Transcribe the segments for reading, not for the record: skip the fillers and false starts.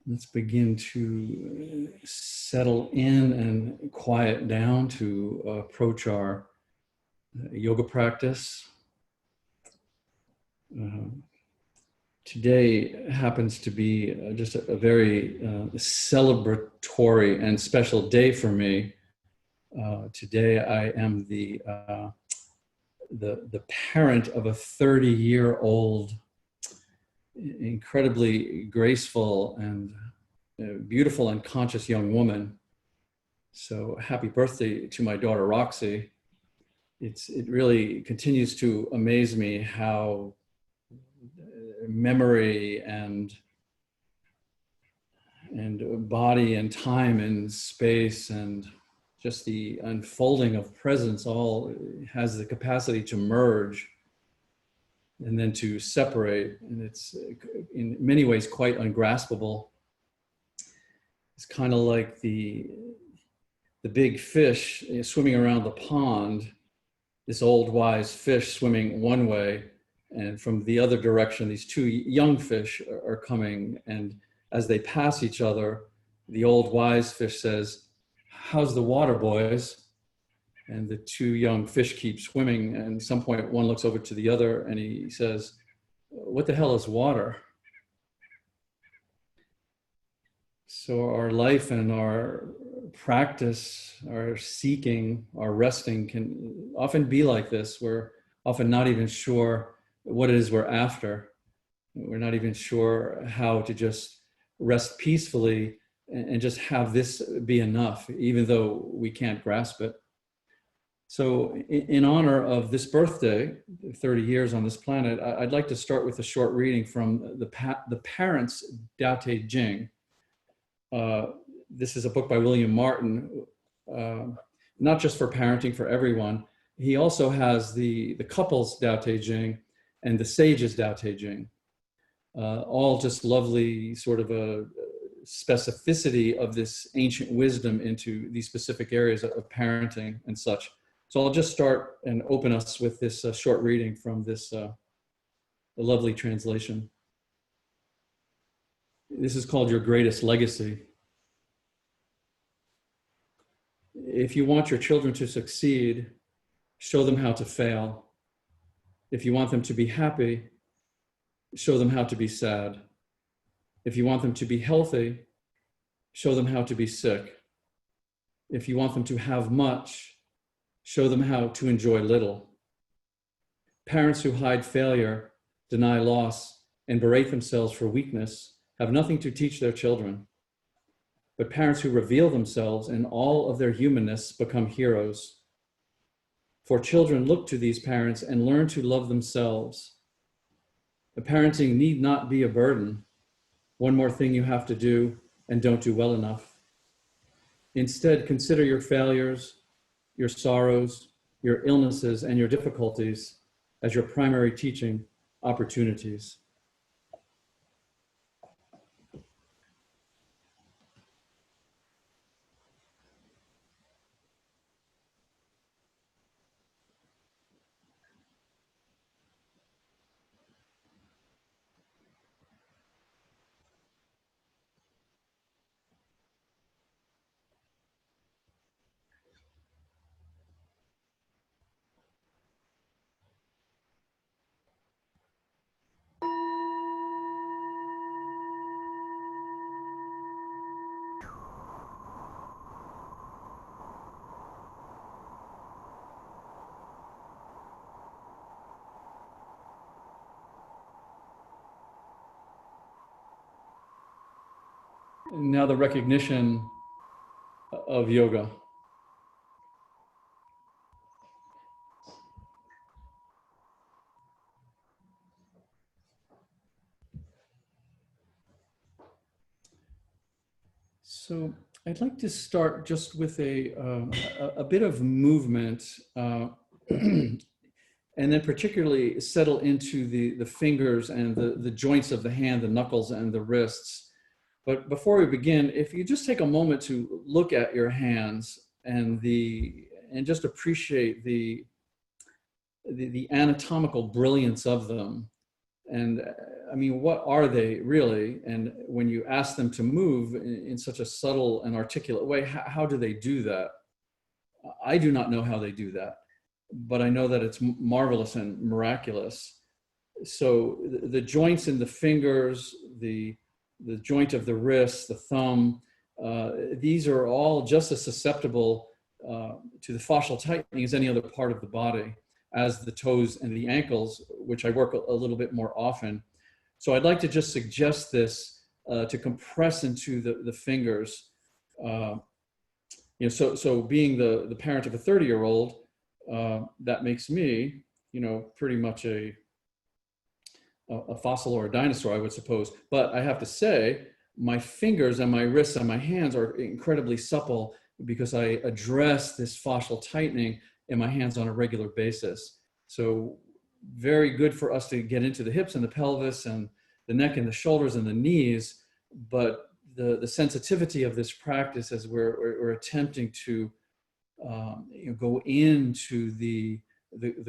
Let's begin to settle in and quiet down to approach our yoga practice. Today happens to be just a very celebratory and special day for me. Today I am the parent of a 30-year-old incredibly graceful and beautiful and conscious young woman. So happy birthday to my daughter, Roxy. It really continues to amaze me how memory and body and time and space and just the unfolding of presence all has the capacity to merge and then to separate, and it's in many ways quite ungraspable. It's kind of like the big fish swimming around the pond, this old wise fish swimming one way, and from the other direction, these two young fish are coming, and as they pass each other, the old wise fish says, "How's the water, boys?" And the two young fish keep swimming, and at some point one looks over to the other and he says, "What the hell is water?" So our life and our practice, our seeking, our resting can often be like this. We're often not even sure what it is we're after. We're not even sure how to just rest peacefully and just have this be enough, even though we can't grasp it. So in honor of this birthday, 30 years on this planet, I'd like to start with a short reading from the Parents' Tao Te Ching. This is a book by William Martin, not just for parenting, for everyone. He also has the couples Tao Te Ching and the sages Tao Te Ching, all just lovely sort of a specificity of this ancient wisdom into these specific areas of parenting and such. So I'll just start and open us with this short reading from this lovely translation. This is called Your Greatest Legacy. If you want your children to succeed, show them how to fail. If you want them to be happy, show them how to be sad. If you want them to be healthy, show them how to be sick. If you want them to have much, show them how to enjoy little. Parents who hide failure, deny loss, and berate themselves for weakness have nothing to teach their children. But parents who reveal themselves in all of their humanness become heroes. For children look to these parents and learn to love themselves. The parenting need not be a burden. One more thing you have to do and don't do well enough. Instead, consider your failures, your sorrows, your illnesses, and your difficulties as your primary teaching opportunities. And now the recognition of yoga. So I'd like to start just with a bit of movement and then particularly settle into the fingers and the joints of the hand, the knuckles and the wrists. But before we begin, if you just take a moment to look at your hands and just appreciate the anatomical brilliance of them. And I mean, what are they really? And when you ask them to move in such a subtle and articulate way, how do they do that? I do not know how they do that, but I know that it's marvelous and miraculous. So the joints in the fingers, the joint of the wrist, the thumb, these are all just as susceptible to the fascial tightening as any other part of the body, as the toes and the ankles, which I work a little bit more often. So I'd like to just suggest this to compress into the fingers. So being the parent of a 30-year-old, that makes me, pretty much a fossil or a dinosaur, I would suppose. But I have to say, my fingers and my wrists and my hands are incredibly supple because I address this fascial tightening in my hands on a regular basis. So very good for us to get into the hips and the pelvis and the neck and the shoulders and the knees. But the sensitivity of this practice as we're attempting to go into the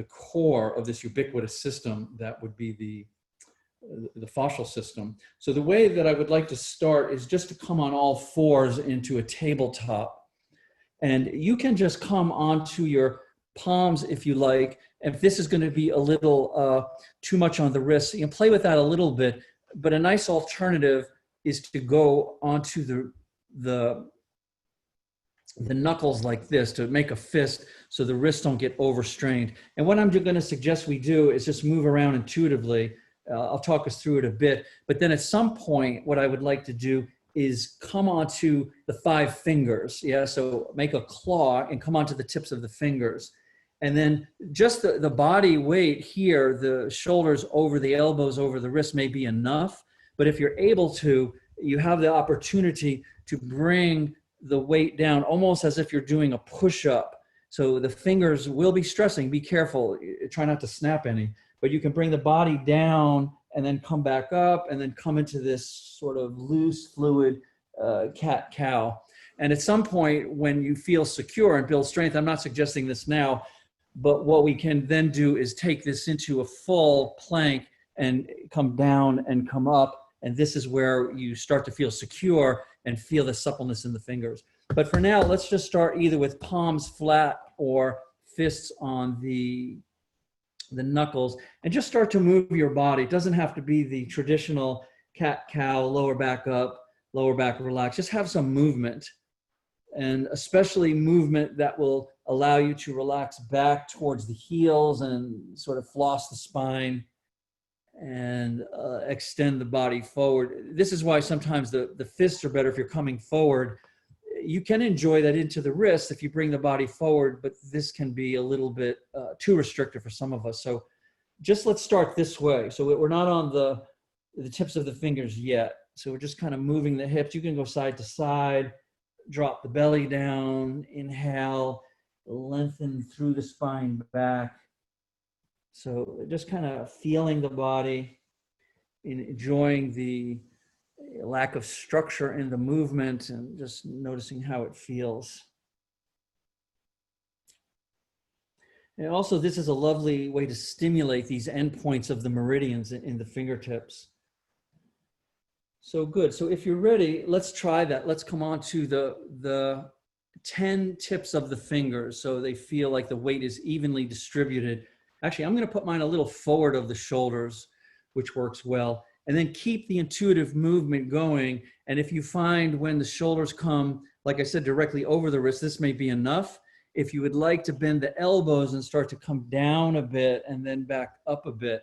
core of this ubiquitous system that would be the fascial system. So the way that I would like to start is just to come on all fours into a tabletop. And you can just come onto your palms if you like. If this is going to be a little too much on the wrists, you can play with that a little bit. But a nice alternative is to go onto the knuckles like this to make a fist so the wrists don't get overstrained. And what I'm going to suggest we do is just move around intuitively. I'll talk us through it a bit. But then at some point, what I would like to do is come onto the 5 fingers. Yeah, so make a claw and come onto the tips of the fingers. And then just the body weight here, the shoulders over the elbows, over the wrist may be enough. But if you're able to, you have the opportunity to bring the weight down almost as if you're doing a push-up. So the fingers will be stressing. Be careful. Try not to snap any. But you can bring the body down and then come back up and then come into this sort of loose, fluid cat-cow. And at some point when you feel secure and build strength, I'm not suggesting this now, but what we can then do is take this into a full plank and come down and come up. And this is where you start to feel secure and feel the suppleness in the fingers. But for now, let's just start either with palms flat or fists on the knuckles, and just start to move your body. It doesn't have to be the traditional cat-cow, lower back up, lower back relax. Just have some movement, and especially movement that will allow you to relax back towards the heels and sort of floss the spine and extend the body forward. This is why sometimes the fists are better if you're coming forward. You can enjoy that into the wrist if you bring the body forward, but this can be a little bit too restrictive for some of us. So just let's start this way. So we're not on the tips of the fingers yet. So we're just kind of moving the hips. You can go side to side, drop the belly down, inhale, lengthen through the spine back. So just kind of feeling the body, enjoying the lack of structure in the movement and just noticing how it feels. And also, this is a lovely way to stimulate these endpoints of the meridians in the fingertips. So good. So if you're ready, let's try that. Let's come on to the 10 tips of the fingers so they feel like the weight is evenly distributed. Actually, I'm going to put mine a little forward of the shoulders, which works well. And then keep the intuitive movement going. And if you find when the shoulders come, like I said, directly over the wrist, this may be enough. If you would like to bend the elbows and start to come down a bit and then back up a bit,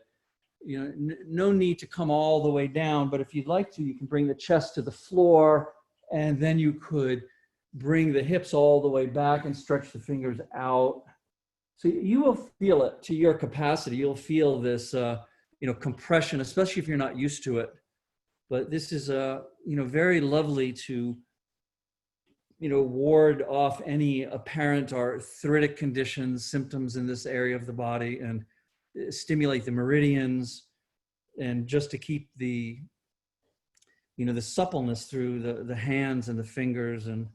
no need to come all the way down. But if you'd like to, you can bring the chest to the floor, and then you could bring the hips all the way back and stretch the fingers out. So you will feel it to your capacity. You'll feel this compression, especially if you're not used to it. But this is very lovely to ward off any apparent arthritic conditions, symptoms in this area of the body, and stimulate the meridians, and just to keep the suppleness through the hands and the fingers. And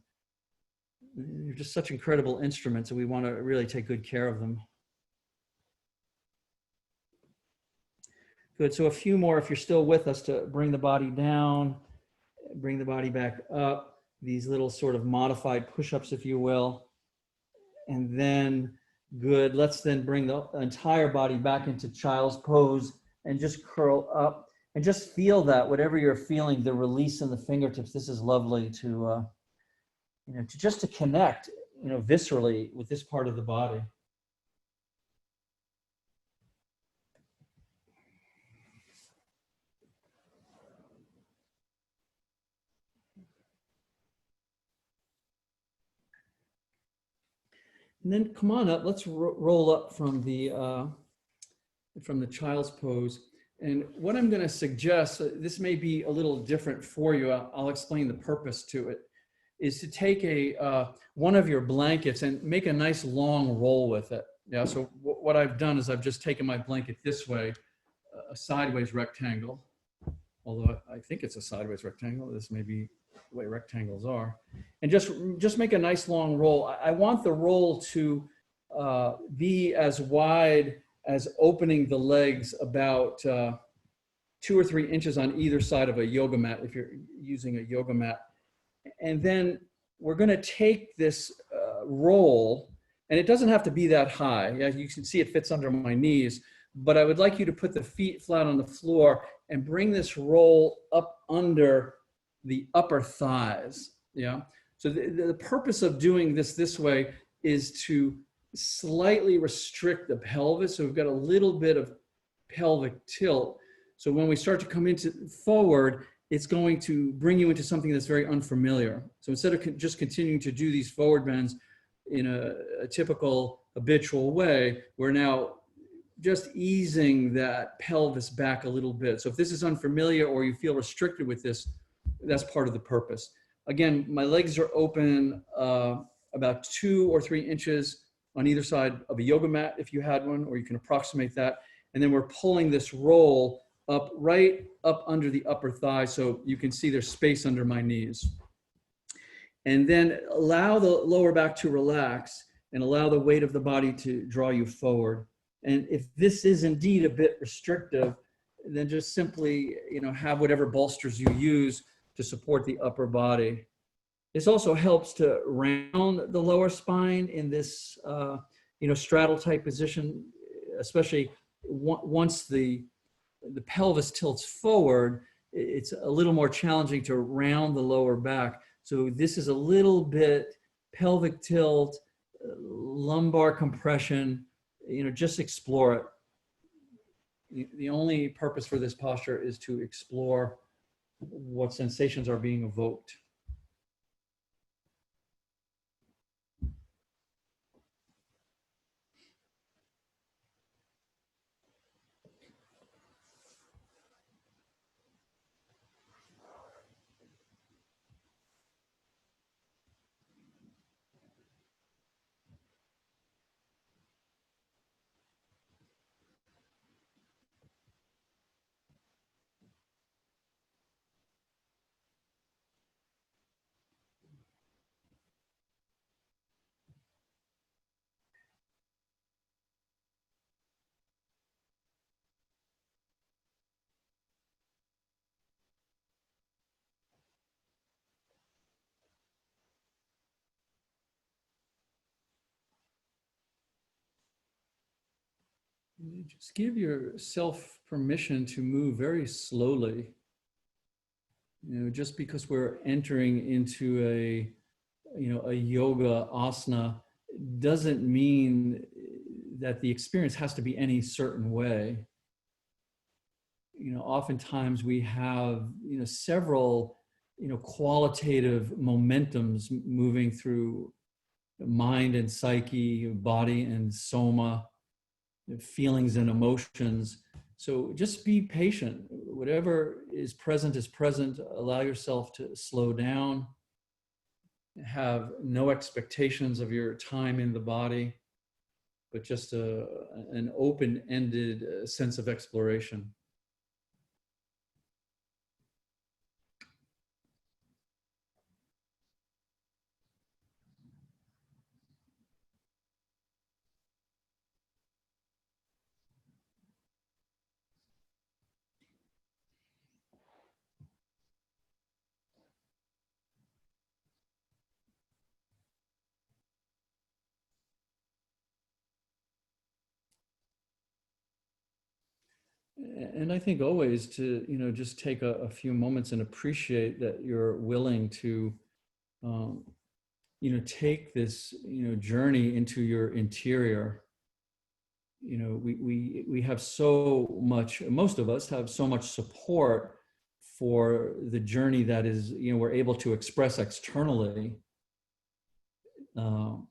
they're just such incredible instruments, and we want to really take good care of them. Good. So a few more, if you're still with us, to bring the body down, bring the body back up. These little sort of modified push-ups, if you will. And then, good. Let's then bring the entire body back into child's pose and just curl up and just feel that whatever you're feeling, the release in the fingertips. This is lovely to, to just to connect, viscerally with this part of the body. And then come on up. Let's roll up from the child's pose. And what I'm going to suggest, this may be a little different for you. I'll explain the purpose to it. Is to take one of your blankets and make a nice long roll with it. Yeah. So what I've done is I've just taken my blanket this way, a sideways rectangle. Although I think it's a sideways rectangle. This may be the way rectangles are. And just make a nice long roll. I want the roll to be as wide as opening the legs about 2 or 3 inches on either side of a yoga mat, if you're using a yoga mat. And then we're going to take this roll, and it doesn't have to be that high. Yeah, you can see it fits under my knees, but I would like you to put the feet flat on the floor and bring this roll up under the upper thighs. Yeah. So the purpose of doing this way is to slightly restrict the pelvis. So we've got a little bit of pelvic tilt. So when we start to come into forward, it's going to bring you into something that's very unfamiliar. So instead of just continuing to do these forward bends in a typical habitual way, we're now just easing that pelvis back a little bit. So if this is unfamiliar or you feel restricted with this, that's part of the purpose. Again, my legs are open about 2 or 3 inches on either side of a yoga mat if you had one, or you can approximate that. And then we're pulling this roll up right up under the upper thigh, so you can see there's space under my knees. And then allow the lower back to relax and allow the weight of the body to draw you forward. And if this is indeed a bit restrictive, then just simply, have whatever bolsters you use to support the upper body. This also helps to round the lower spine in this, straddle type position, especially once the pelvis tilts forward. It's a little more challenging to round the lower back. So this is a little bit pelvic tilt, lumbar compression, just explore it. The only purpose for this posture is to explore what sensations are being evoked. Just give yourself permission to move very slowly. Just because we're entering into a yoga asana doesn't mean that the experience has to be any certain way. Oftentimes we have, several, qualitative momentums moving through mind and psyche, body and soma, feelings and emotions. So just be patient. Whatever is present is present. Allow yourself to slow down. Have no expectations of your time in the body, but just an open-ended sense of exploration. And I think always to, just take a few moments and appreciate that you're willing to, um, take this, journey into your interior. We have so much, most of us have so much support for the journey that is, we're able to express externally. Um,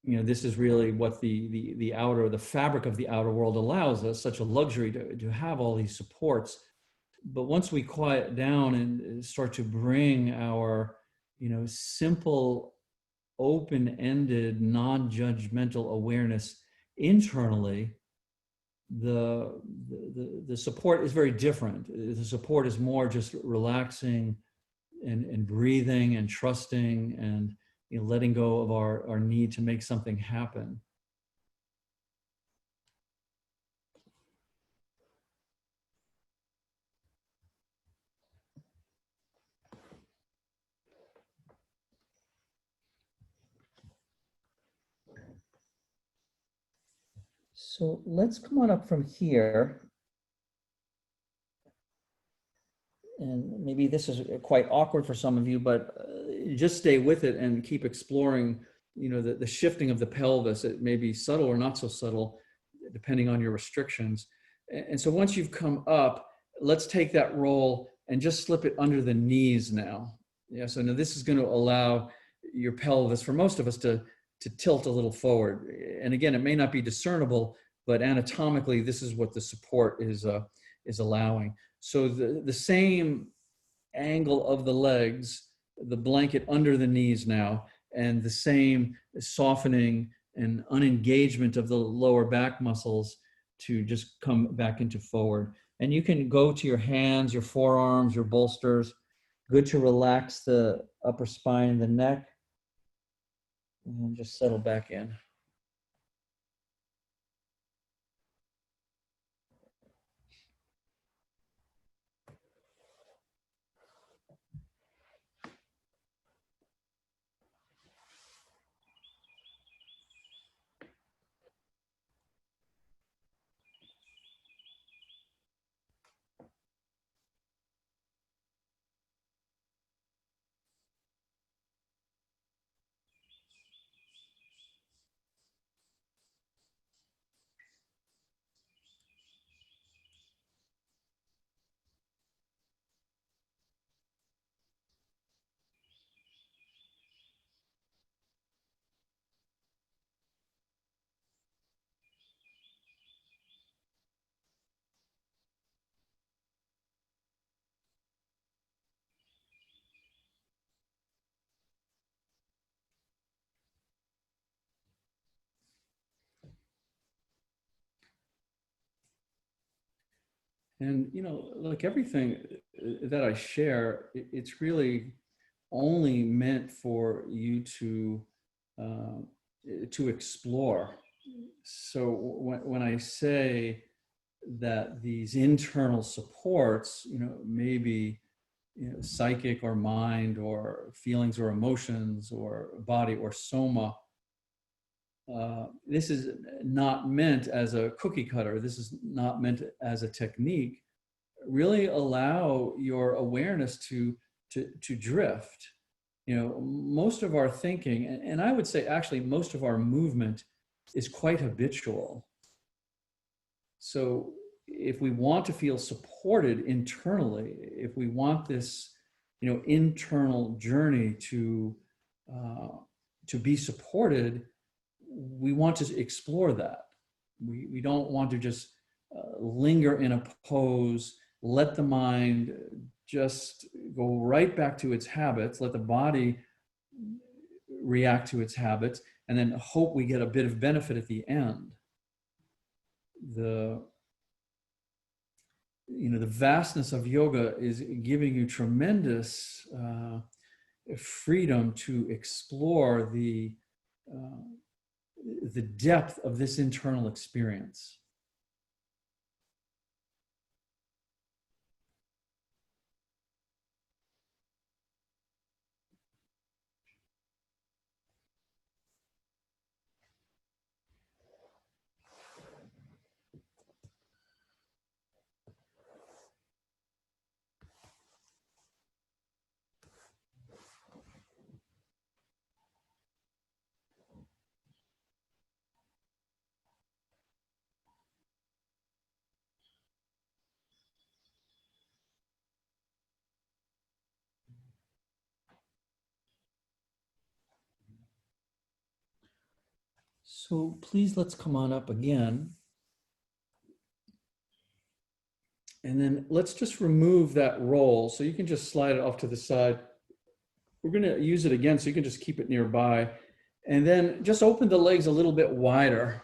this is really what the outer, the fabric of the outer world allows us, such a luxury to have all these supports. But once we quiet down and start to bring our, simple, open-ended, non-judgmental awareness internally, the support is very different. The support is more just relaxing and breathing and trusting and, letting go of our need to make something happen. So let's come on up from here. And maybe this is quite awkward for some of you, but just stay with it and keep exploring, the shifting of the pelvis. It may be subtle or not so subtle, depending on your restrictions. And so once you've come up, let's take that roll and just slip it under the knees now. Yeah, so now this is going to allow your pelvis, for most of us, to tilt a little forward. And again, it may not be discernible, but anatomically, this is what the support is allowing. So the same angle of the legs, the blanket under the knees now, and the same softening and unengagement of the lower back muscles to just come back into forward. And you can go to your hands, your forearms, your bolsters. Good to relax the upper spine, the neck, and just settle back in. And, like everything that I share, it's really only meant for you to explore. So when I say that these internal supports, maybe, psychic or mind or feelings or emotions or body or soma, this is not meant as a cookie cutter. This is not meant as a technique. Really allow your awareness to drift. Most of our thinking, and I would say actually most of our movement is quite habitual. So if we want to feel supported internally, if we want this, internal journey to be supported, we want to explore that. We don't want to just linger in a pose, let the mind just go right back to its habits, let the body react to its habits, and then hope we get a bit of benefit at the end. The vastness of yoga is giving you tremendous freedom to explore the depth of this internal experience. So please, let's come on up again. And then let's just remove that roll. So you can just slide it off to the side. We're going to use it again, so you can just keep it nearby. And then just open the legs a little bit wider.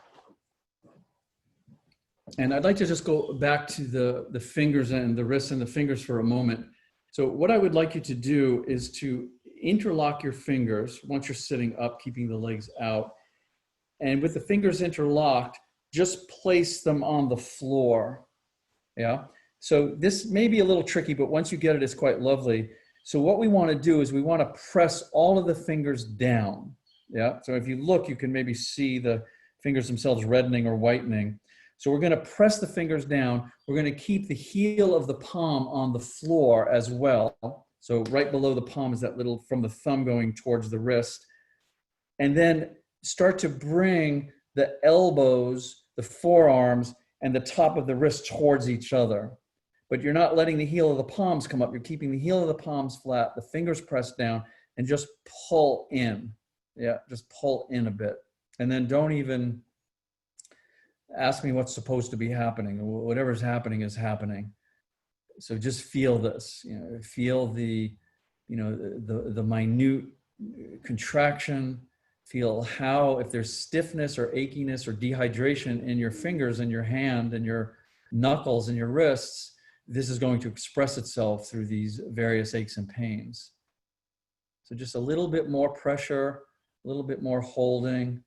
And I'd like to just go back to the fingers and the wrists and the fingers for a moment. So what I would like you to do is to interlock your fingers once you're sitting up, keeping the legs out. And with the fingers interlocked, just place them on the floor. Yeah. So this may be a little tricky, but once you get it, it's quite lovely. So what we want to do is we want to press all of the fingers down. Yeah. So if you look, you can maybe see the fingers themselves reddening or whitening. So we're going to press the fingers down. We're going to keep the heel of the palm on the floor as well. So right below the palm is that little from the thumb going towards the wrist. And then start to bring the elbows, the forearms, and the top of the wrist towards each other. But you're not letting the heel of the palms come up. You're keeping the heel of the palms flat, the fingers pressed down, and just pull in. Yeah, just pull in a bit. And then don't even ask me what's supposed to be happening. Whatever's happening is happening. So just feel this, feel the minute contraction, feel how, if there's stiffness or achiness or dehydration in your fingers and your hand and your knuckles and your wrists, this is going to express itself through these various aches and pains. So just a little bit more pressure, a little bit more holding.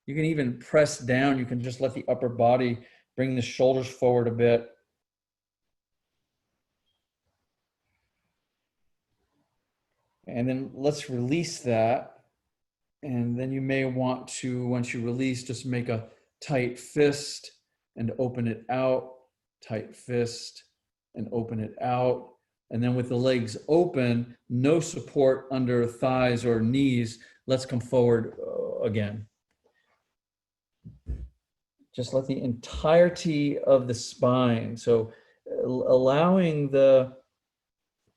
You can even press down. You can just let the upper body bring the shoulders forward a bit. And then let's release that. And then you may want to, once you release, just make a tight fist and open it out, tight fist and open it out. And then with the legs open, no support under thighs or knees, let's come forward again. Just let the entirety of the spine, so allowing the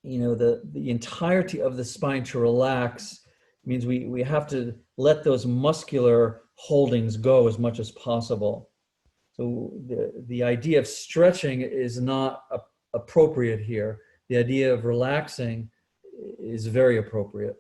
entirety of the spine to relax means we have to let those muscular holdings go as much as possible. So the idea of stretching is not appropriate here. The idea of relaxing is very appropriate.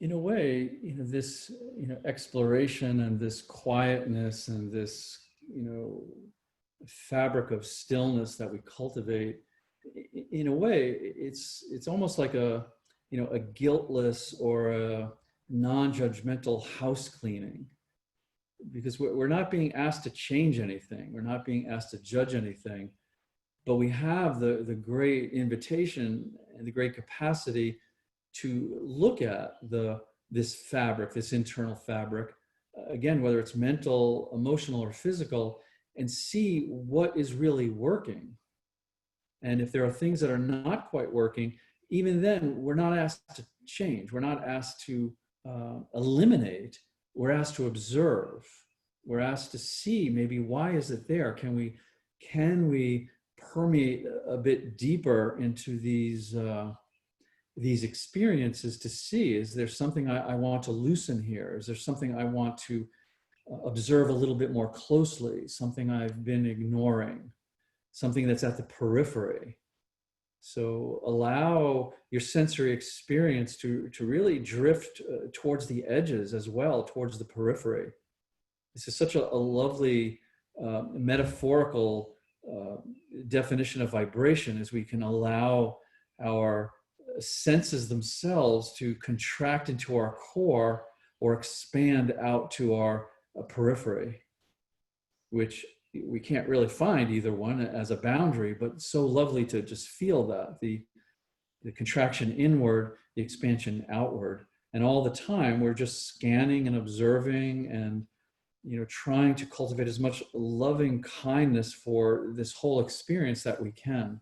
In a way, this, exploration and this quietness and this, fabric of stillness that we cultivate, in a way, it's almost like a guiltless or a non-judgmental house cleaning, because we're not being asked to change anything. We're not being asked to judge anything, but we have the great invitation and the great capacity to look at this fabric, this internal fabric, again, whether it's mental, emotional, or physical, and see what is really working. And if there are things that are not quite working, even then, we're not asked to change. We're not asked to eliminate. we're asked to observe. We're asked to see maybe why is it there? Can we permeate a bit deeper into these experiences to see, is there something I want to loosen here? Is there something I want to observe a little bit more closely? Something I've been ignoring? Something that's at the periphery? So allow your sensory experience to really drift towards the edges as well, towards the periphery. This is such a lovely metaphorical definition of vibration, as we can allow our senses themselves to contract into our core or expand out to our periphery, which we can't really find either one as a boundary, but so lovely to just feel that, the contraction inward, the expansion outward. And all the time we're just scanning and observing and trying to cultivate as much loving kindness for this whole experience that we can.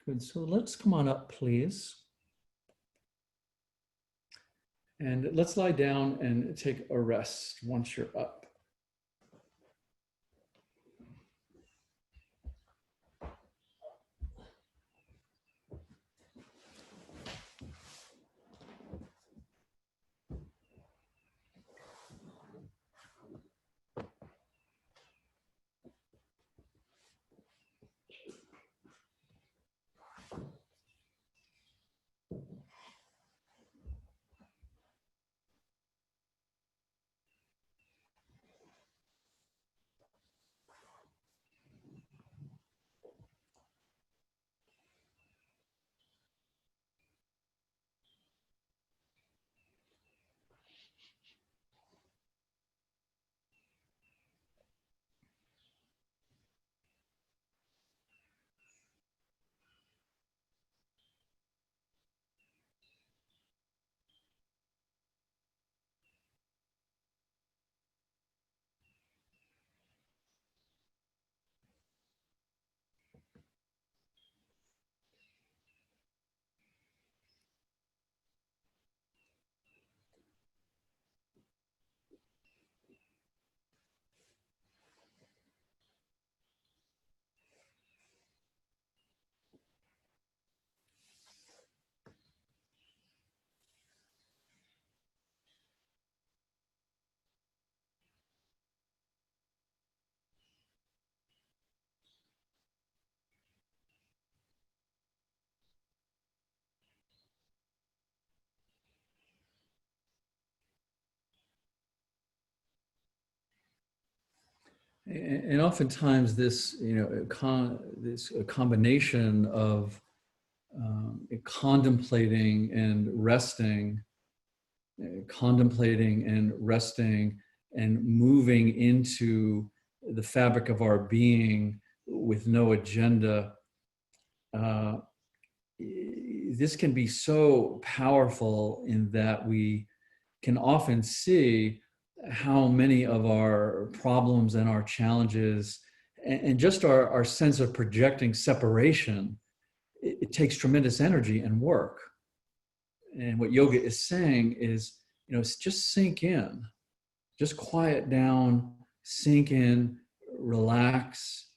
Good, so let's come on up, please. And let's lie down and take a rest once you're up. And oftentimes this, this combination of contemplating and resting, and moving into the fabric of our being with no agenda. This can be so powerful in that we can often see how many of our problems and our challenges and just our sense of projecting separation, it takes tremendous energy and work. And what yoga is saying is, just sink in, just quiet down, sink in, relax.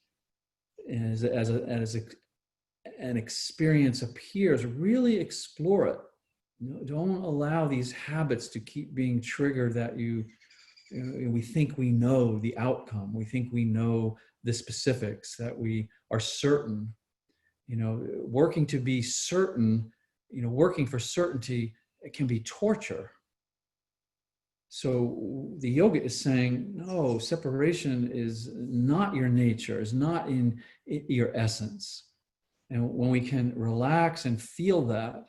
As an experience appears, really explore it. Don't allow these habits to keep being triggered that we think we know the outcome. We think we know the specifics, that we are certain. Working to be certain, working for certainty, it can be torture. So the yoga is saying, no, separation is not your nature, is not in your essence. And when we can relax and feel that,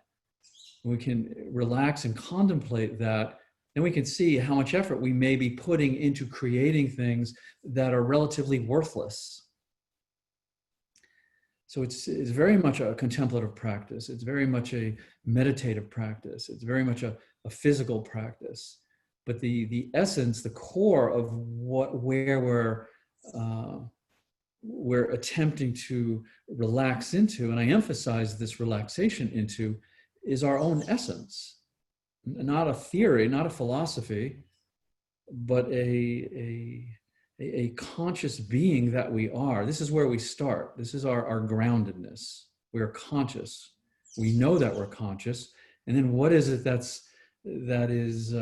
we can relax and contemplate that, then we can see how much effort we may be putting into creating things that are relatively worthless. So it's very much a contemplative practice. It's very much a meditative practice. It's very much a physical practice. But the essence, the core of where we're attempting to relax into, and I emphasize this relaxation into, is our own essence, not a theory, not a philosophy, but a conscious being that we are. This is where we start. This is our groundedness. We are conscious. We know that we're conscious. And then what is it that is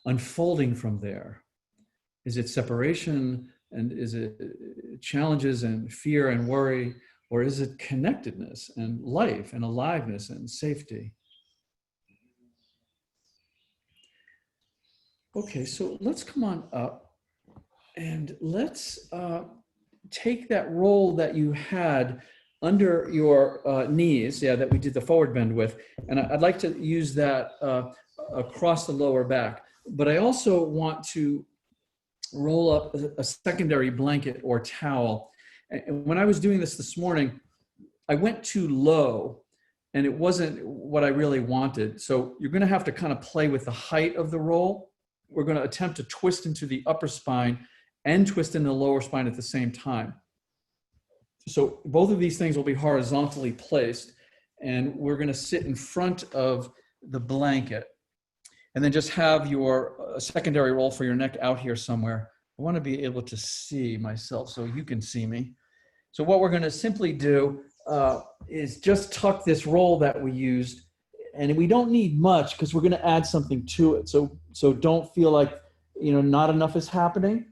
unfolding from there? Is it separation, and is it challenges and fear and worry, or is it connectedness and life and aliveness and safety? Okay, so let's come on up and let's take that roll that you had under your knees, that we did the forward bend with, and I'd like to use that across the lower back. But I also want to roll up a secondary blanket or towel. And when I was doing this morning, I went too low, and it wasn't what I really wanted. So you're going to have to kind of play with the height of the roll. We're going to attempt to twist into the upper spine and twist in the lower spine at the same time. So both of these things will be horizontally placed, and we're going to sit in front of the blanket, and then just have your secondary roll for your neck out here somewhere. I want to be able to see myself so you can see me. So what we're going to simply do is just tuck this roll that we used, and we don't need much because we're going to add something to it. So don't feel like not enough is happening.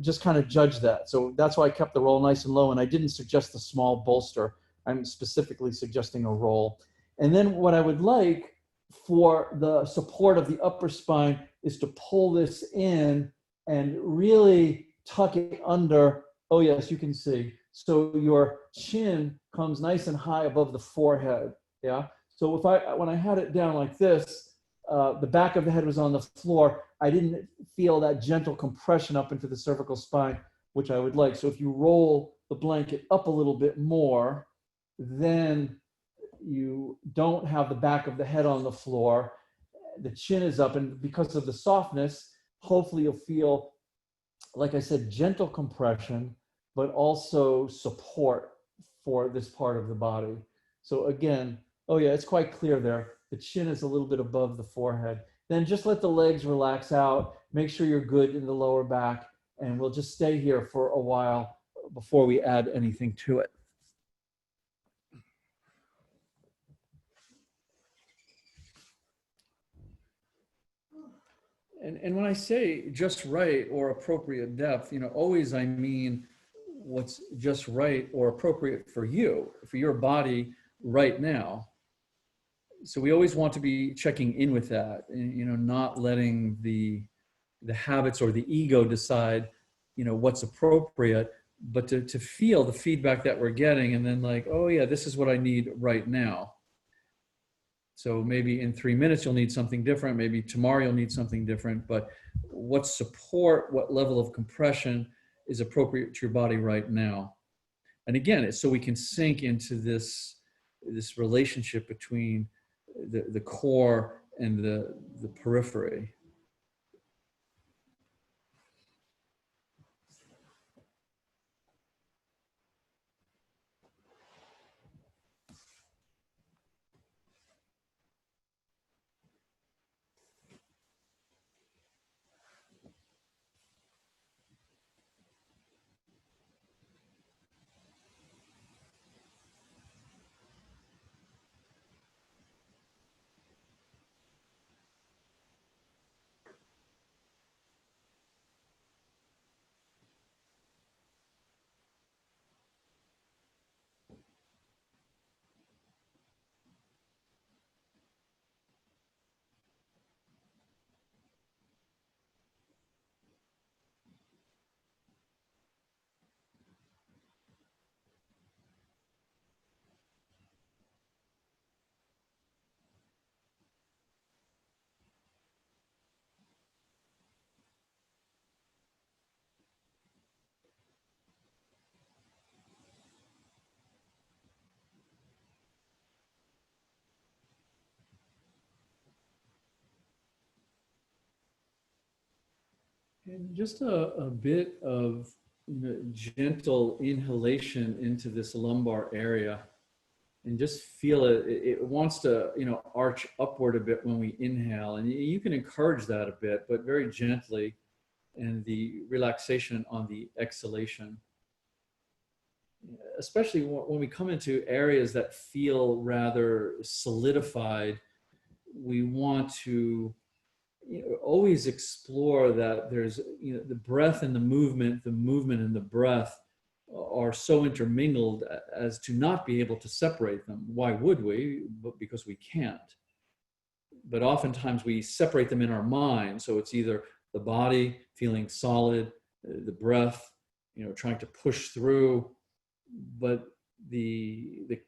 Just kind of judge that. So that's why I kept the roll nice and low, and I didn't suggest a small bolster. I'm specifically suggesting a roll. And then what I would like for the support of the upper spine is to pull this in and really tuck it under. Oh yes, you can see. So your chin comes nice and high above the forehead. Yeah. So when I had it down like this, the back of the head was on the floor. I didn't feel that gentle compression up into the cervical spine, which I would like. So if you roll the blanket up a little bit more, then you don't have the back of the head on the floor. The chin is up, and because of the softness, hopefully you'll feel, like I said, gentle compression, but also support for this part of the body. So again, oh yeah, it's quite clear there. The chin is a little bit above the forehead. Then just let the legs relax out. Make sure you're good in the lower back, and we'll just stay here for a while before we add anything to it. And when I say just right or appropriate depth, always I mean what's just right or appropriate for you, for your body right now. So we always want to be checking in with that, and, not letting the habits or the ego decide, what's appropriate, but to feel the feedback that we're getting, and then like, oh yeah, this is what I need right now. So maybe in 3 minutes, you'll need something different. Maybe tomorrow you'll need something different, but what support, what level of compression is appropriate to your body right now. And again, it's so we can sink into this relationship between the core and the periphery. And just a bit of gentle inhalation into this lumbar area, and just feel it. It wants to, arch upward a bit when we inhale, and you can encourage that a bit, but very gently, and the relaxation on the exhalation. Especially when we come into areas that feel rather solidified, we want to always explore that there's, the breath and the movement and the breath are so intermingled as to not be able to separate them. Why would we? But because we can't. But oftentimes we separate them in our mind. So it's either the body feeling solid, the breath, trying to push through, but the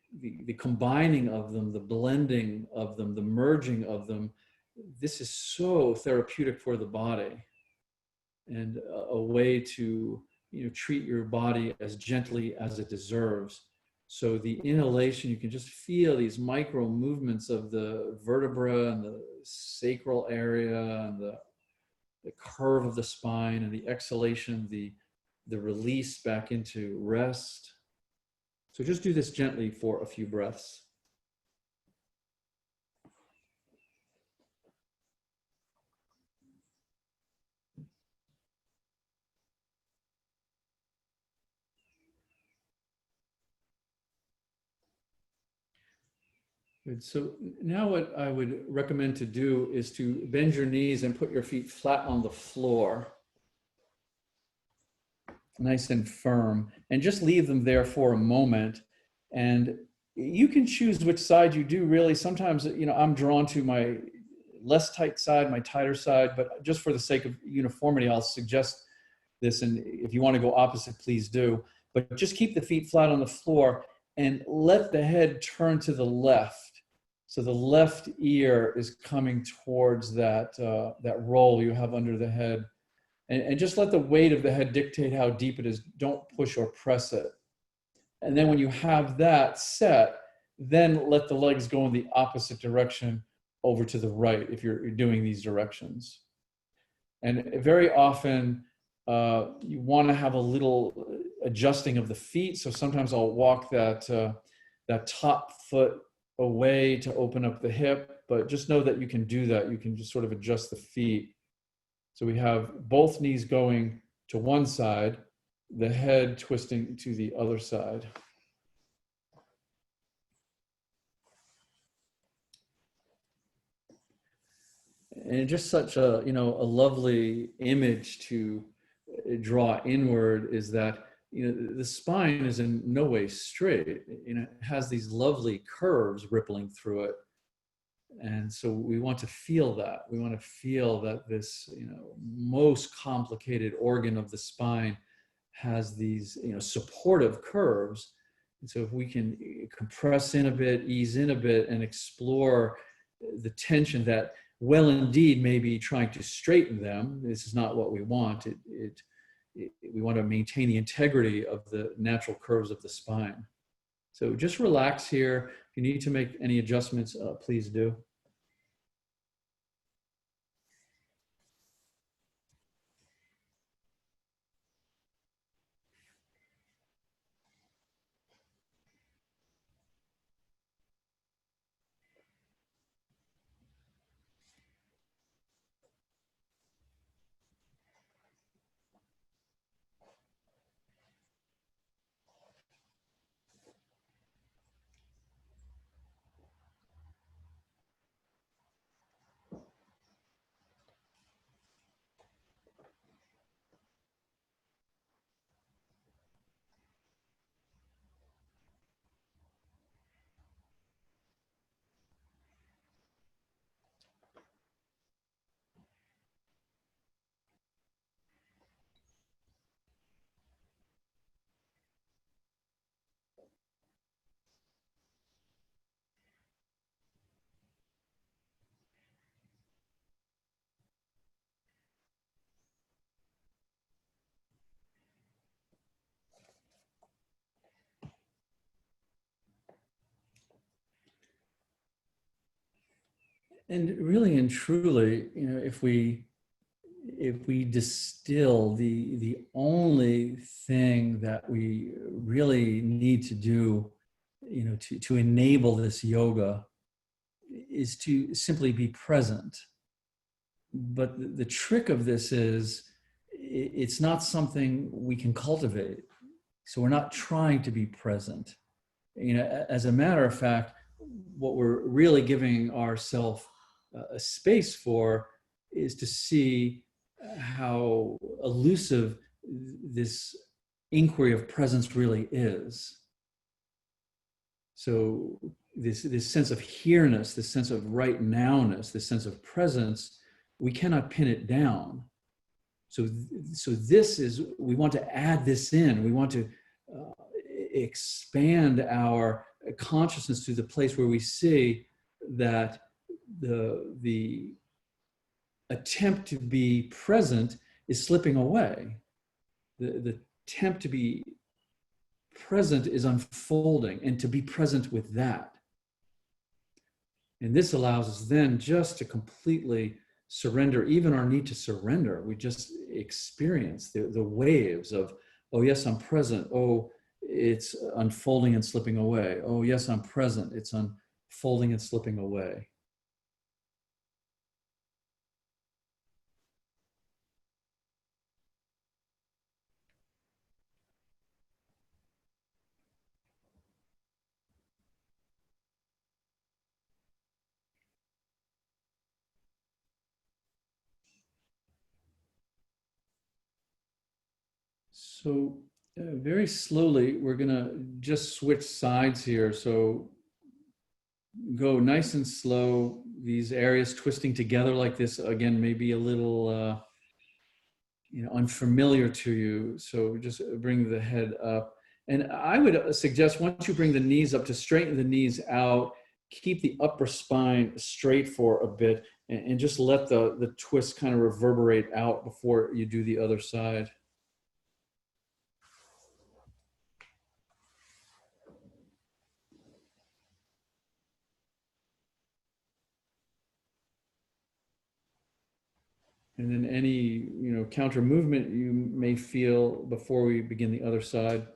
combining of them, the blending of them, the merging of them, this is so therapeutic for the body, and a way to treat your body as gently as it deserves. So the inhalation, you can just feel these micro movements of the vertebra and the sacral area and the curve of the spine, and the exhalation, the release back into rest. So just do this gently for a few breaths. Good. So now what I would recommend to do is to bend your knees and put your feet flat on the floor, nice and firm, and just leave them there for a moment. And you can choose which side you do, really. Sometimes, I'm drawn to my less tight side, my tighter side, but just for the sake of uniformity, I'll suggest this. And if you want to go opposite, please do. But just keep the feet flat on the floor and let the head turn to the left. So the left ear is coming towards that roll you have under the head. And just let the weight of the head dictate how deep it is. Don't push or press it. And then when you have that set, then let the legs go in the opposite direction over to the right if you're doing these directions. And very often you want to have a little adjusting of the feet. So sometimes I'll walk that top foot away to open up the hip, but just know that you can do that. You can just sort of adjust the feet. So we have both knees going to one side, the head twisting to the other side. And just such a lovely image to draw inward is that the spine is in no way straight. It has these lovely curves rippling through it. And so we want to feel that. We want to feel that this most complicated organ of the spine has these supportive curves. And so if we can compress in a bit, ease in a bit, and explore the tension that well indeed may be trying to straighten them, this is not what we want. We want to maintain the integrity of the natural curves of the spine. So just relax here. If you need to make any adjustments, please do. And really and truly, if we distill the only that we really need to do, to enable this yoga is to simply be present. But the trick of this is it's not something we can cultivate. So we're not trying to be present. As a matter of fact, what we're really giving ourselves a space for is to see how elusive this inquiry of presence really is. So this sense of here-ness, this sense of right now-ness, this sense of presence, we cannot pin it down. So this is, we want to add this in. We want to expand our consciousness to the place where we see that the attempt to be present is slipping away. The attempt to be present is unfolding, and to be present with that. And this allows us then just to completely surrender, even our need to surrender. We just experience the waves of, oh yes, I'm present. Oh, it's unfolding and slipping away. Oh yes, I'm present. It's unfolding and slipping away. So very slowly, we're gonna just switch sides here. So go nice and slow. These areas twisting together like this, again, maybe a little unfamiliar to you. So just bring the head up. And I would suggest once you bring the knees up, to straighten the knees out, keep the upper spine straight for a bit, and just let the twist kind of reverberate out before you do the other side. And then any counter movement you may feel before we begin the other side.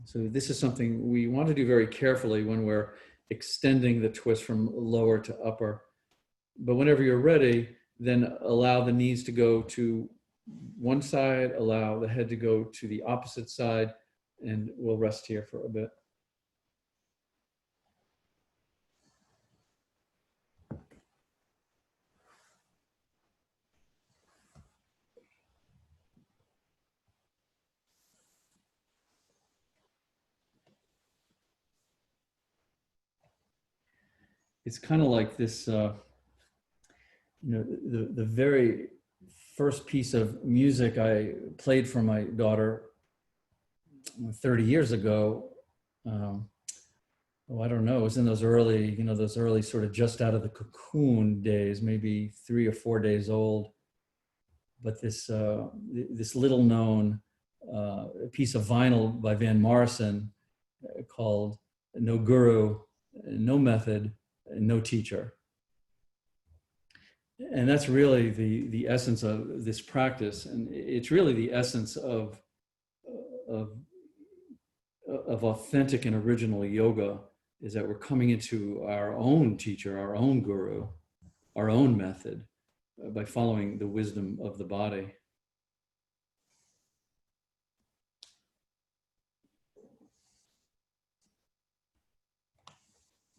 So this is something we want to do very carefully when we're extending the twist from lower to upper. But whenever you're ready, then allow the knees to go to one side, allow the head to go to the opposite side, and we'll rest here for a bit. It's kind of like this, the very first piece of music I played for my daughter 30 years ago. I don't know, it was in those early sort of just out of the cocoon days, maybe 3 or 4 days old. But this little known piece of vinyl by Van Morrison called No Guru, No Method, No Teacher. And that's really the essence of this practice. And it's really the essence of authentic and original yoga, is that we're coming into our own teacher, our own guru, our own method, by following the wisdom of the body.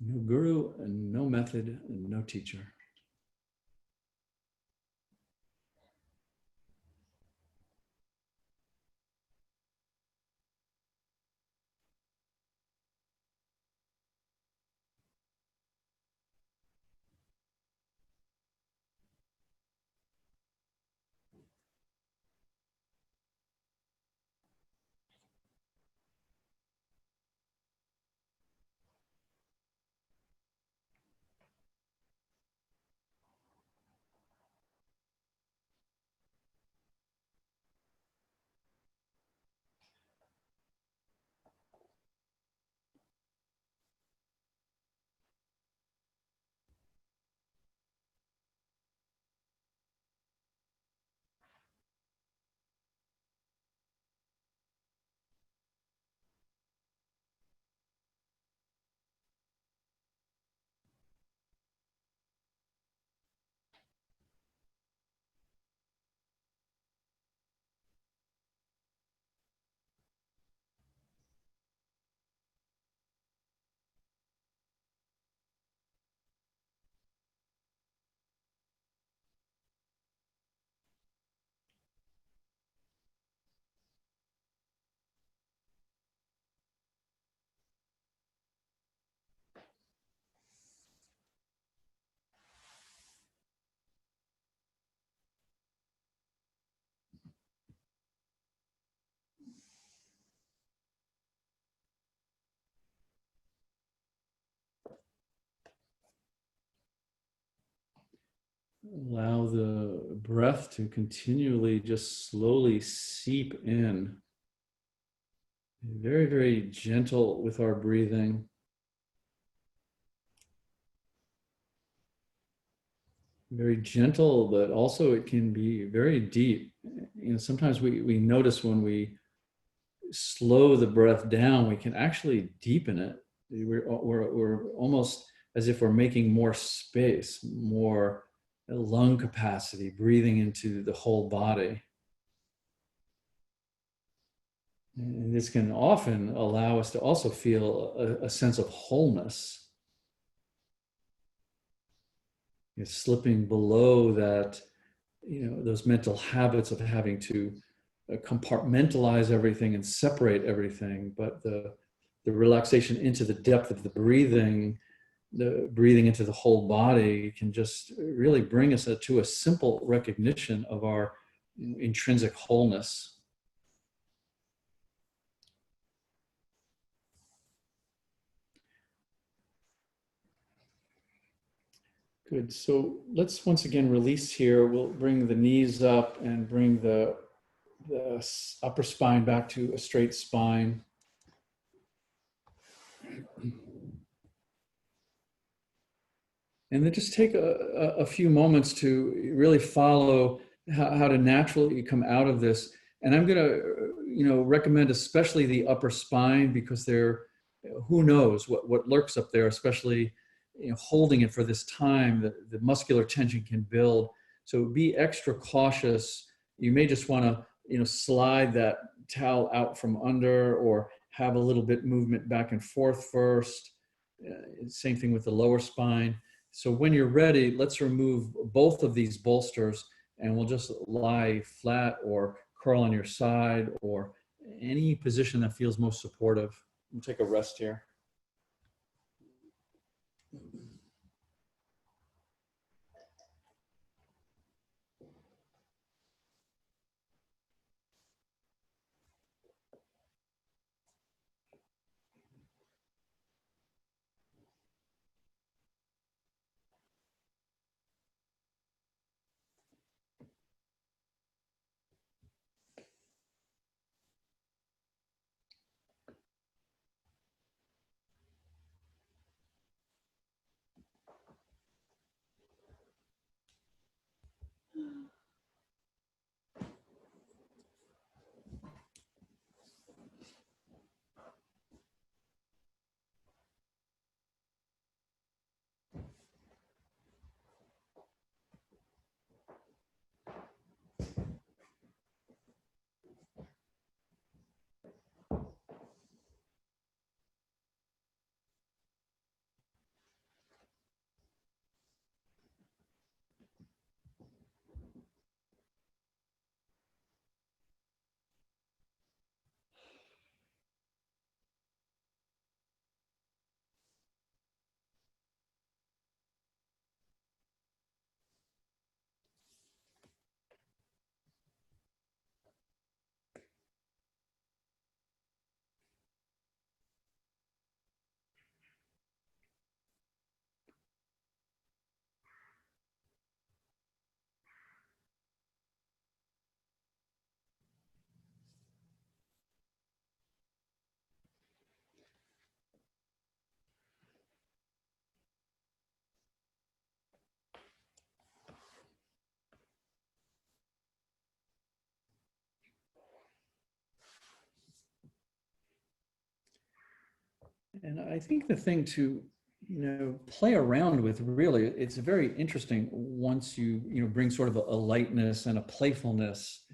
No guru and no method and no teacher. Allow the breath to continually just slowly seep in. Very, very gentle with our breathing. Very gentle, but also it can be very deep. Sometimes we notice when we slow the breath down, we can actually deepen it. We're almost as if we're making more space, more lung capacity, breathing into the whole body. And this can often allow us to also feel a sense of wholeness. It's slipping below that, those mental habits of having to compartmentalize everything and separate everything, but the relaxation into the depth of the breathing into the whole body can just really bring us to a simple recognition of our intrinsic wholeness. Good. So let's once again release here. We'll bring the knees up and bring the upper spine back to a straight spine. And then just take a few moments to really follow how to naturally come out of this. And I'm going to, recommend especially the upper spine, because who knows what lurks up there, especially holding it for this time, the muscular tension can build. So be extra cautious. You may just want to, slide that towel out from under, or have a little bit movement back and forth first. Same thing with the lower spine. So when you're ready, let's remove both of these bolsters, and we'll just lie flat or curl on your side, or any position that feels most supportive. We'll take a rest here. And I think the thing to, play around with, really, it's very interesting once you, bring sort of a lightness and a playfulness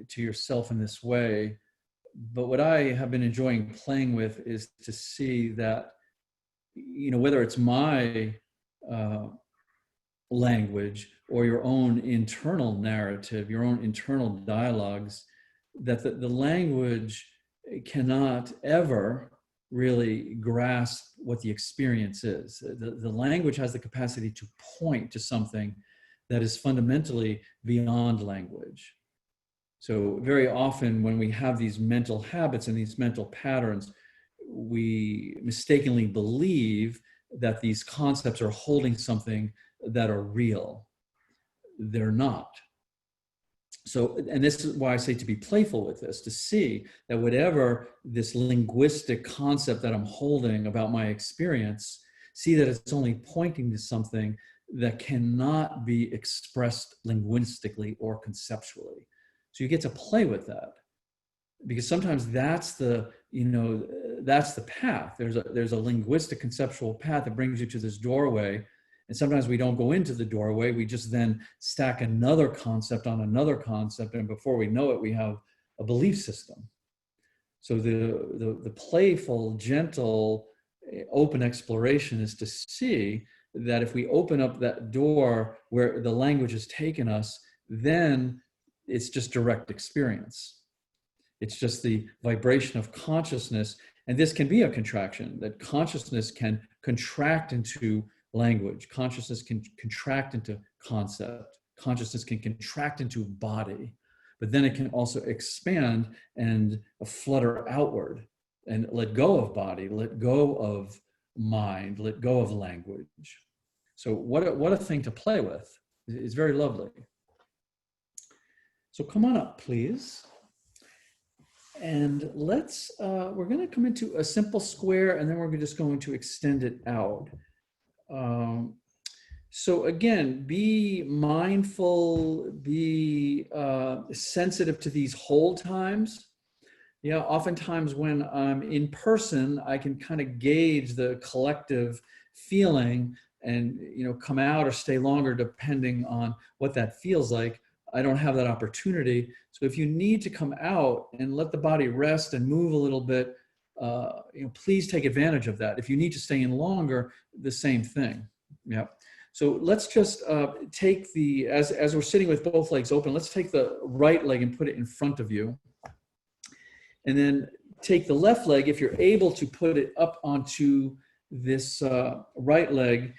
to yourself in this way. But what I have been enjoying playing with is to see that, whether it's my language or your own internal narrative, your own internal dialogues, that the language cannot ever really grasp what the experience is. The language has the capacity to point to something that is fundamentally beyond language. So very often when we have these mental habits and these mental patterns, we mistakenly believe that these concepts are holding something that are real. they're not. So, and this is why I say to be playful with this, to see that whatever this linguistic concept that I'm holding about my experience, see that it's only pointing to something that cannot be expressed linguistically or conceptually. So you get to play with that, because sometimes that's the, that's the path. There's a linguistic conceptual path that brings you to this doorway. And sometimes we don't go into the doorway. We just then stack another concept on another concept. And before we know it, we have a belief system. So the playful, gentle, open exploration is to see that if we open up that door where the language has taken us, then it's just direct experience. It's just the vibration of consciousness. And this can be a contraction, that consciousness can contract into language. Consciousness can contract into concept. Consciousness can contract into body, but then it can also expand and flutter outward and let go of body, let go of mind, let go of language. So what a thing to play with. It's very lovely. So come on up, please. And we're going to come into a simple square, and then we're just going to extend it out. So again, be mindful, be sensitive to these hold times. Yeah, oftentimes when I'm in person, I can kind of gauge the collective feeling and come out or stay longer depending on what that feels like. I don't have that opportunity. So if you need to come out and let the body rest and move a little bit, please take advantage of that. If you need to stay in longer, the same thing. Yeah. So let's just take as we're sitting with both legs open, let's take the right leg and put it in front of you. And then take the left leg, if you're able to put it up onto this right leg,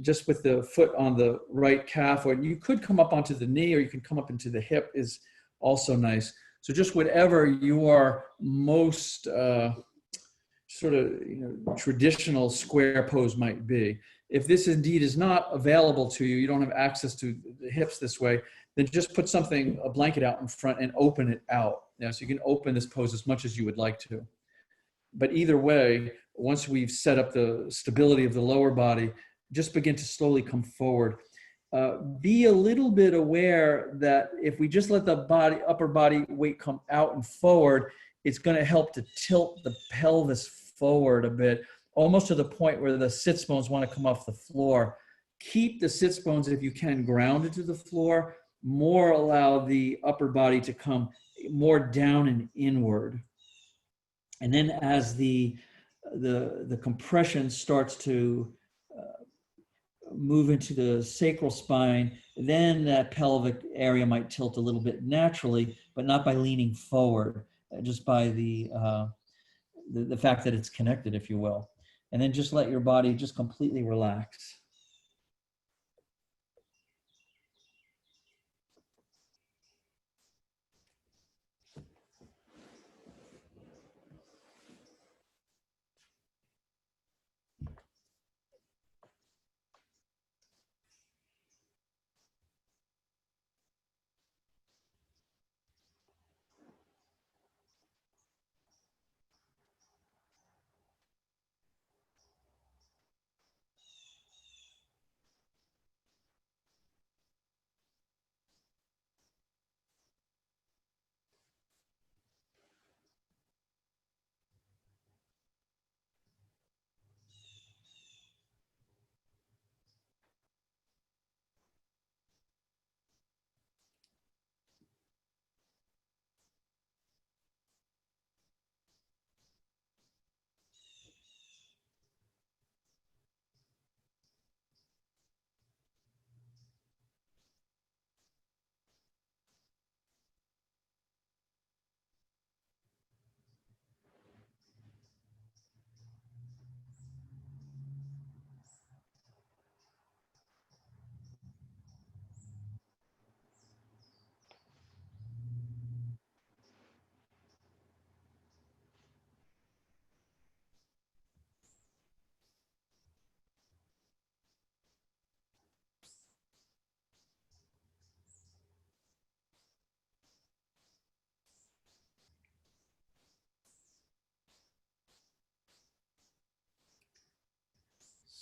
just with the foot on the right calf, or you could come up onto the knee, or you can come up into the hip is also nice. So just whatever your most traditional square pose might be. If this indeed is not available to you, you don't have access to the hips this way, then just put a blanket out in front and open it out. Yeah, so you can open this pose as much as you would like to. But either way, once we've set up the stability of the lower body, just begin to slowly come forward. Be a little bit aware that if we just let the upper body weight come out and forward, it's going to help to tilt the pelvis forward a bit, almost to the point where the sits bones want to come off the floor. Keep the sits bones, if you can, grounded to the floor. More allow the upper body to come more down and inward. And then as the compression starts to move into the sacral spine, then that pelvic area might tilt a little bit naturally, but not by leaning forward, just by the fact that it's connected, if you will. And then just let your body just completely relax.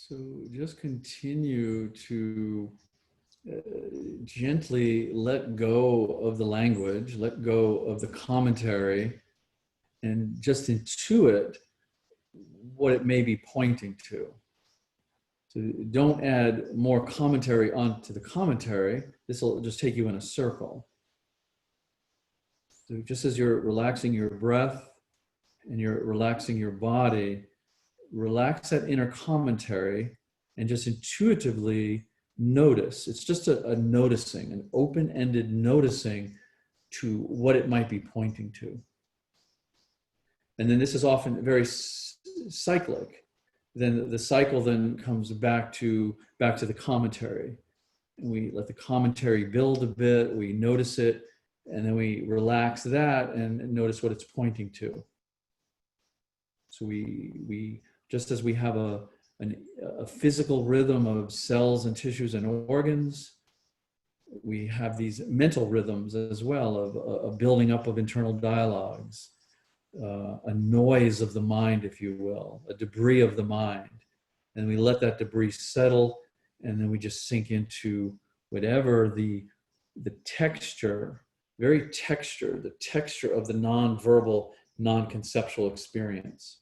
So just continue to gently let go of the language, let go of the commentary, and just intuit what it may be pointing to. So don't add more commentary onto the commentary. This will just take you in a circle. So just as you're relaxing your breath and you're relaxing your body, relax that inner commentary and just intuitively notice. It's just a noticing, an open-ended noticing to what it might be pointing to. And then this is often very cyclic. Then the cycle then comes back to the commentary. And we let the commentary build a bit, we notice it, and then we relax that and notice what it's pointing to. So we just as we have a physical rhythm of cells and tissues and organs, we have these mental rhythms as well of a building up of internal dialogues, a noise of the mind, if you will, a debris of the mind. And we let that debris settle, and then we just sink into whatever the texture, the texture of the non-verbal, non-conceptual experience.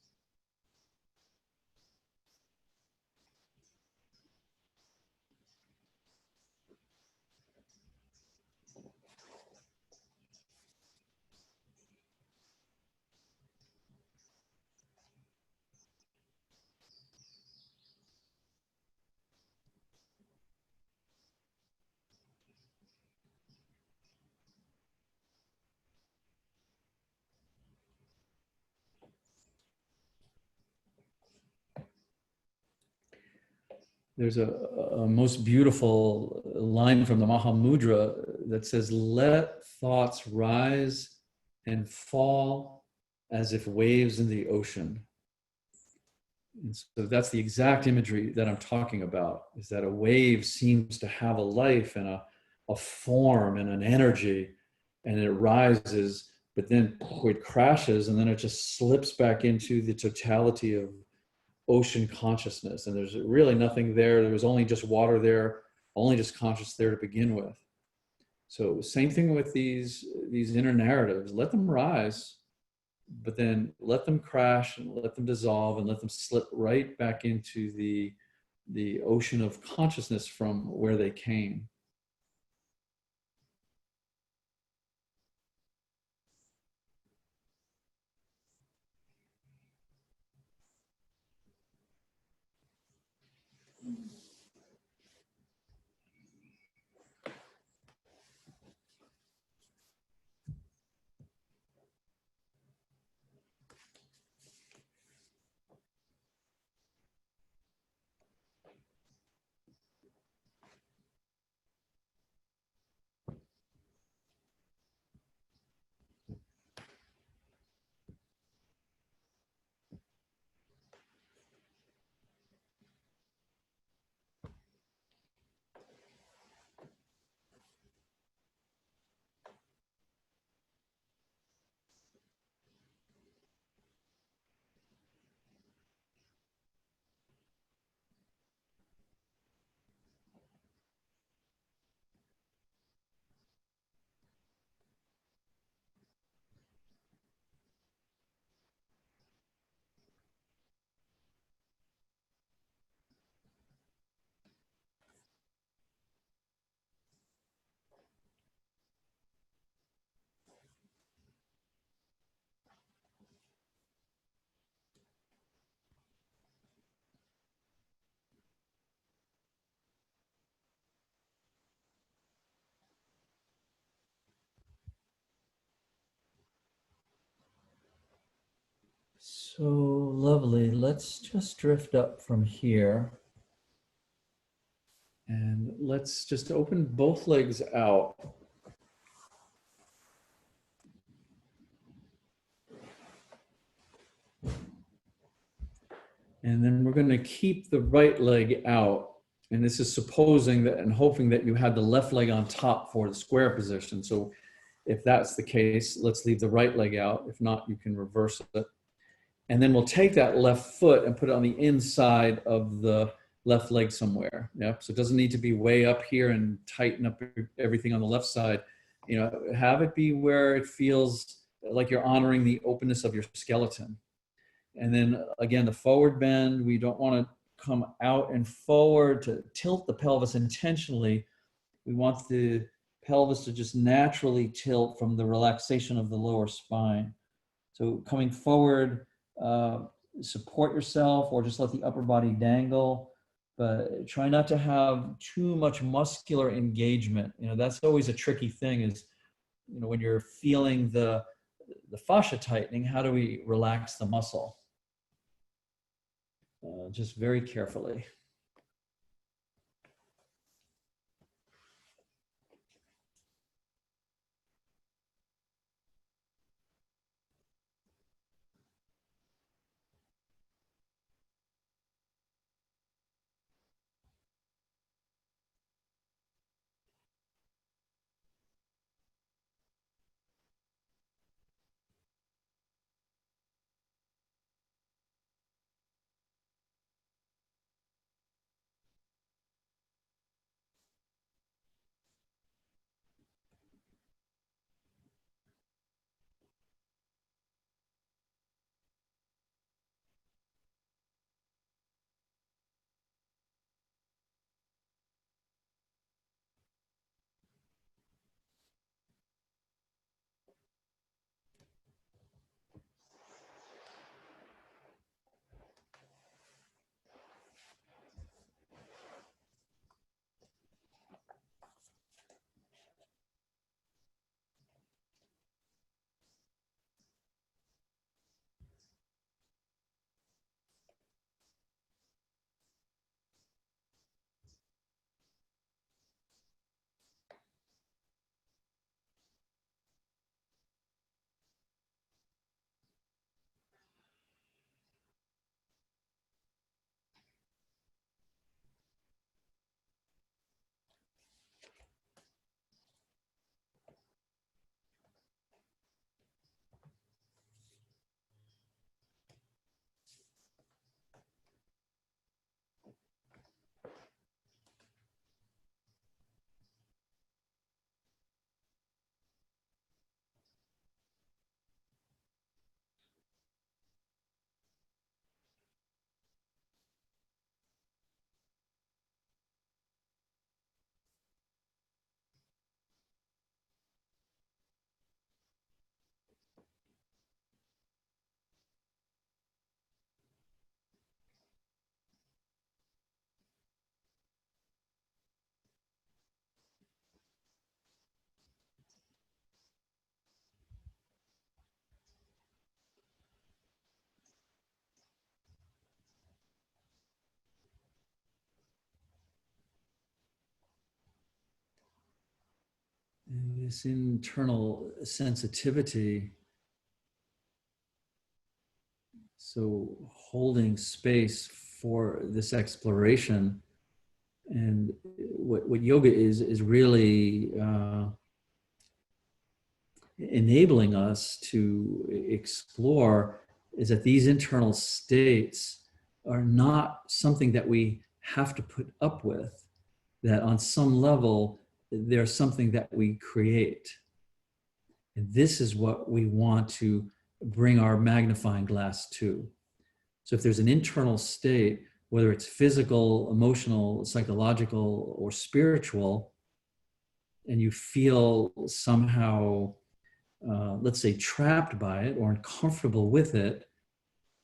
There's a most beautiful line from the Mahamudra that says, "Let thoughts rise and fall as if waves in the ocean." And so that's the exact imagery that I'm talking about, is that a wave seems to have a life and a form and an energy, and it rises, but then it crashes, and then it just slips back into the totality of ocean consciousness. And there's really nothing there. There was only just water there, only just conscious there to begin with. So same thing with these inner narratives. Let them rise, but then let them crash and let them dissolve and let them slip right back into the ocean of consciousness from where they came. So lovely. Let's just drift up from here. And let's just open both legs out. And then we're going to keep the right leg out. And this is supposing that and hoping that you have the left leg on top for the square position. So if that's the case, let's leave the right leg out. If not, you can reverse it. And then we'll take that left foot and put it on the inside of the left leg somewhere. Yep. So it doesn't need to be way up here and tighten up everything on the left side. You know, have it be where it feels like you're honoring the openness of your skeleton. And then again, the forward bend, we don't want to come out and forward to tilt the pelvis intentionally. We want the pelvis to just naturally tilt from the relaxation of the lower spine. So coming forward, support yourself or just let the upper body dangle, but try not to have too much muscular engagement. You know, that's always a tricky thing is, you know, when you're feeling the fascia tightening, how do we relax the muscle? Just very carefully. And this internal sensitivity. So holding space for this exploration, and what yoga is really enabling us to explore is that these internal states are not something that we have to put up with, that on some level, they're something that we create. And this is what we want to bring our magnifying glass to. So if there's an internal state, whether it's physical, emotional, psychological, or spiritual, and you feel somehow, let's say, trapped by it or uncomfortable with it,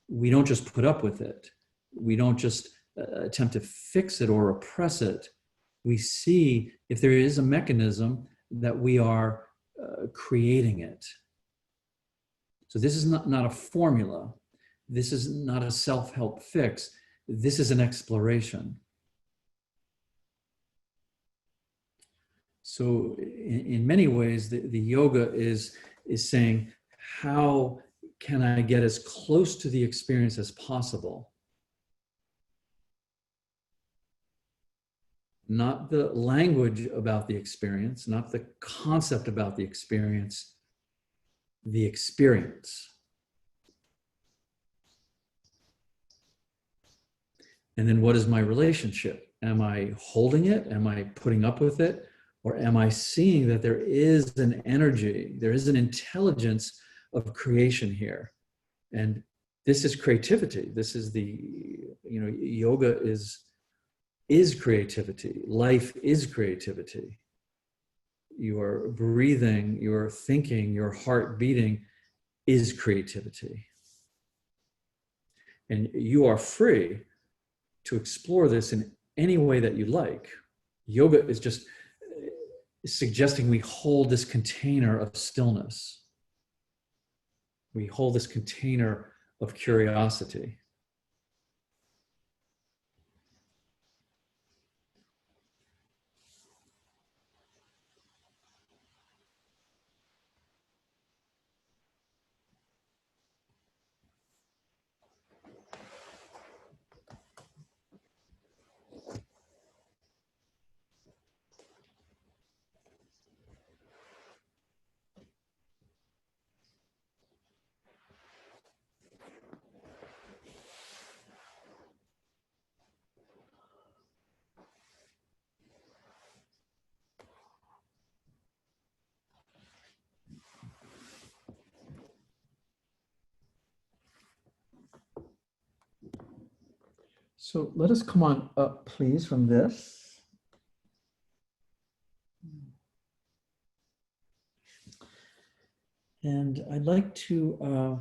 we don't just put up with it. We don't just attempt to fix it or oppress it. We see if there is a mechanism that we are creating it. So this is not a formula. This is not a self-help fix. This is an exploration. So in many ways, the yoga is saying, how can I get as close to the experience as possible? Not the language about the experience, not the concept about the experience, the experience. And then what is my relationship? Am I holding it? Am I putting up with it? Or am I seeing that there is an energy, there is an intelligence of creation here? And this is creativity. This is yoga is creativity. Life is creativity. Your breathing, your thinking, your heart beating is creativity. And you are free to explore this in any way that you like. Yoga is just suggesting we hold this container of stillness. We hold this container of curiosity. So let us come on up, please, from this. And I'd like to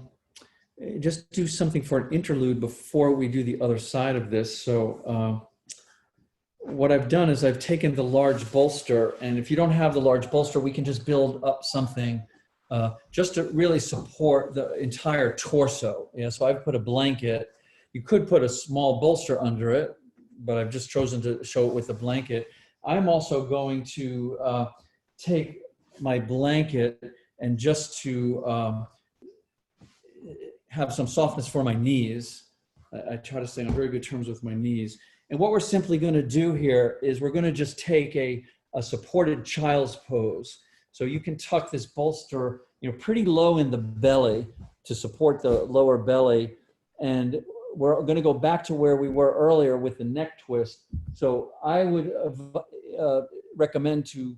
just do something for an interlude before we do the other side of this. So what I've done is I've taken the large bolster, and if you don't have the large bolster, we can just build up something just to really support the entire torso. Yeah, so I've put a blanket. You could put a small bolster under it, but I've just chosen to show it with a blanket. I'm also going to take my blanket and just to have some softness for my knees. I try to stay on very good terms with my knees. And what we're simply going to do here is we're going to just take a supported child's pose. So you can tuck this bolster, pretty low in the belly to support the lower belly. And we're going to go back to where we were earlier with the neck twist. So I would recommend to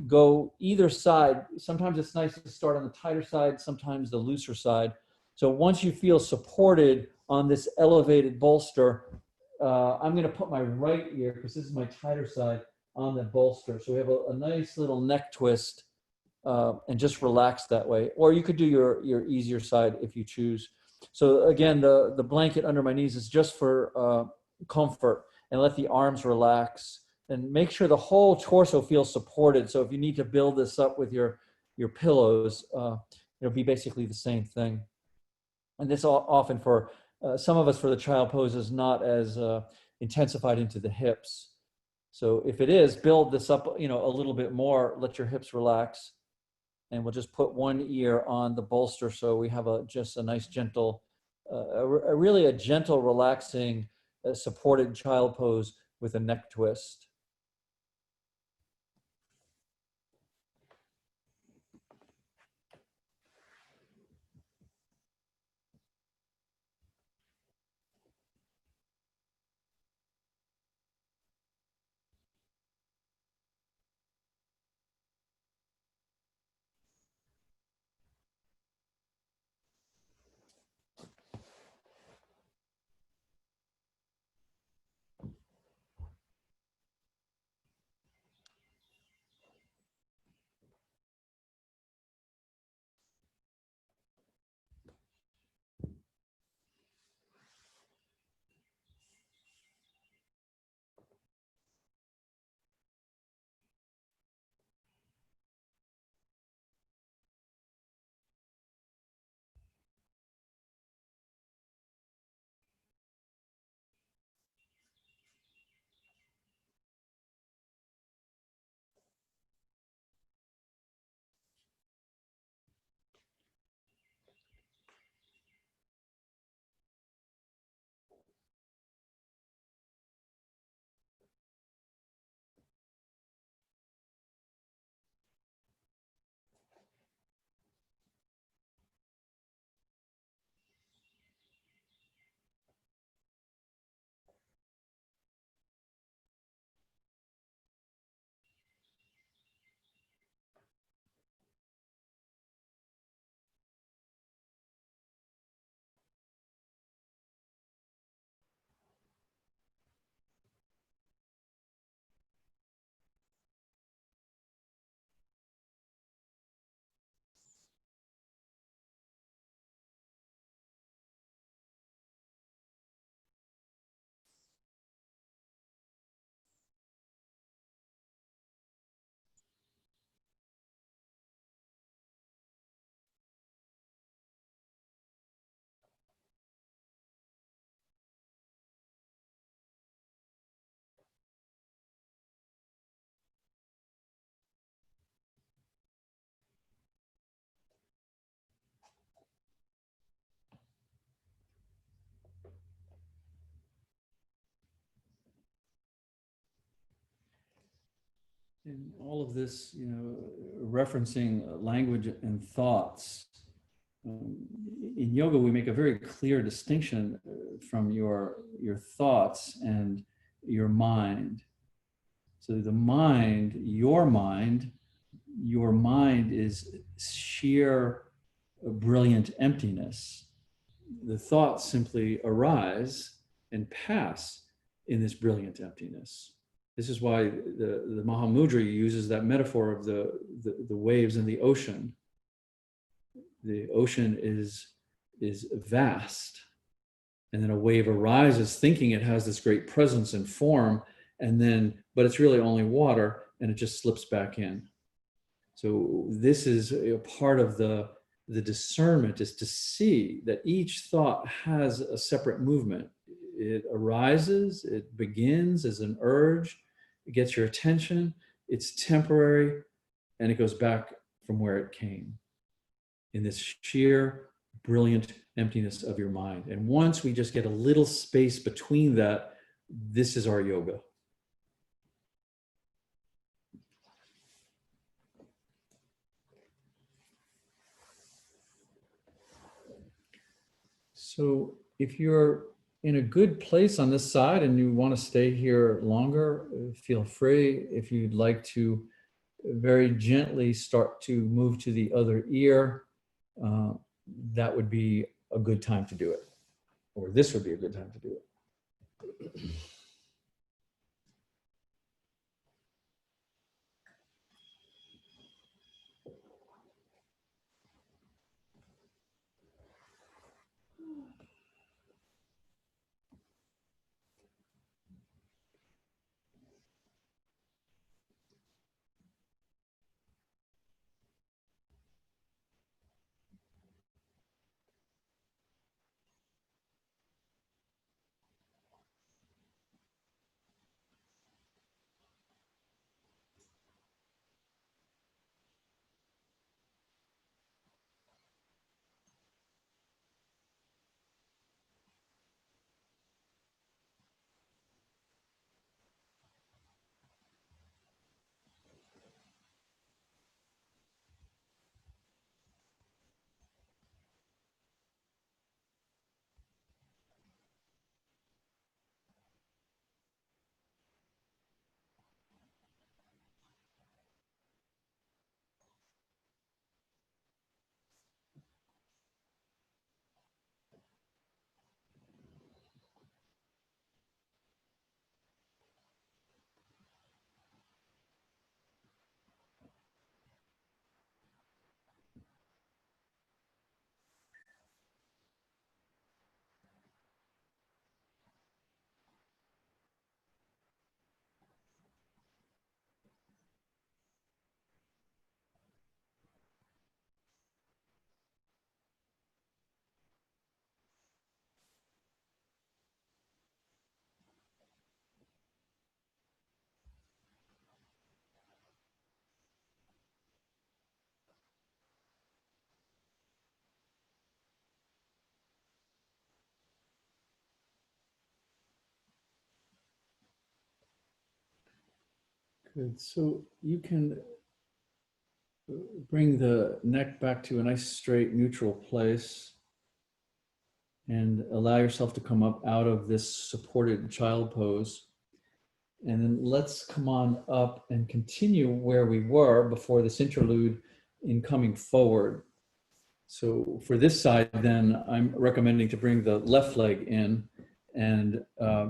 go either side. Sometimes it's nice to start on the tighter side, sometimes the looser side. So once you feel supported on this elevated bolster, I'm going to put my right ear, because this is my tighter side, on the bolster. So we have a nice little neck twist, and just relax that way. Or you could do your easier side if you choose. So again, the blanket under my knees is just for comfort, and let the arms relax. And make sure the whole torso feels supported. So if you need to build this up with your pillows, it'll be basically the same thing. And this often for some of us, for the child pose, is not as intensified into the hips. So if it is, build this up, a little bit more. Let your hips relax, and we'll just put one ear on the bolster, so we have just a nice gentle, really a gentle, relaxing, supported child pose with a neck twist. in all of this, referencing language and thoughts, um, in yoga, we make a very clear distinction from your thoughts and your mind. So the mind, your mind is sheer brilliant emptiness. The thoughts simply arise and pass in this brilliant emptiness. This is why the Mahamudra uses that metaphor of the waves in the ocean. The ocean is vast, and then a wave arises thinking it has this great presence and form, but it's really only water, and it just slips back in. So this is a part of the discernment, is to see that each thought has a separate movement. It arises, it begins as an urge, it gets your attention, it's temporary, and it goes back from where it came in this sheer, brilliant emptiness of your mind. And once we just get a little space between that, this is our yoga. So if you're in a good place on this side and you want to stay here longer, feel free. If you'd like to very gently start to move to the other ear, that would be a good time to do it, or this would be a good time to do it. Good. So you can bring the neck back to a nice, straight, neutral place and allow yourself to come up out of this supported child pose. And then let's come on up and continue where we were before this interlude in coming forward. So for this side, then I'm recommending to bring the left leg in and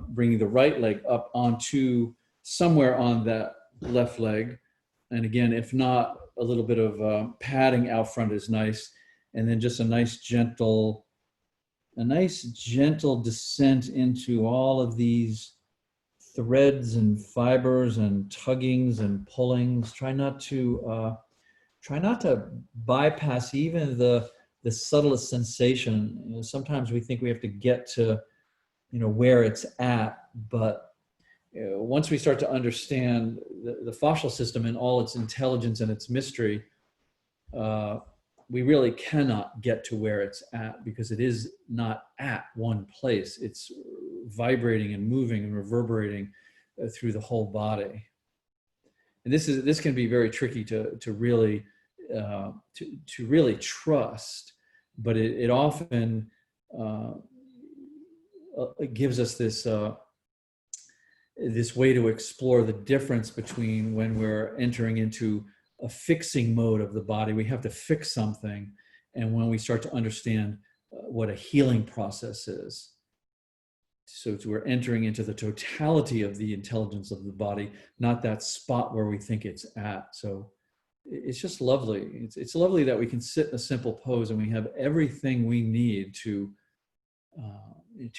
bringing the right leg up onto somewhere on that left leg. And again, if not, a little bit of padding out front is nice. And then just a nice gentle descent into all of these threads and fibers and tuggings and pullings. Try not to bypass even the subtlest sensation. Sometimes we think we have to get to where it's at, but once we start to understand the fascial system and all its intelligence and its mystery, we really cannot get to where it's at, because it is not at one place. It's vibrating and moving and reverberating through the whole body. and this can be very tricky to really to really trust, but it often it gives us this this way to explore the difference between when we're entering into a fixing mode of the body, we have to fix something, and when we start to understand what a healing process is. So we're entering into the totality of the intelligence of the body, not that spot where we think it's at. So it's just lovely. It's lovely that we can sit in a simple pose and we have everything we need to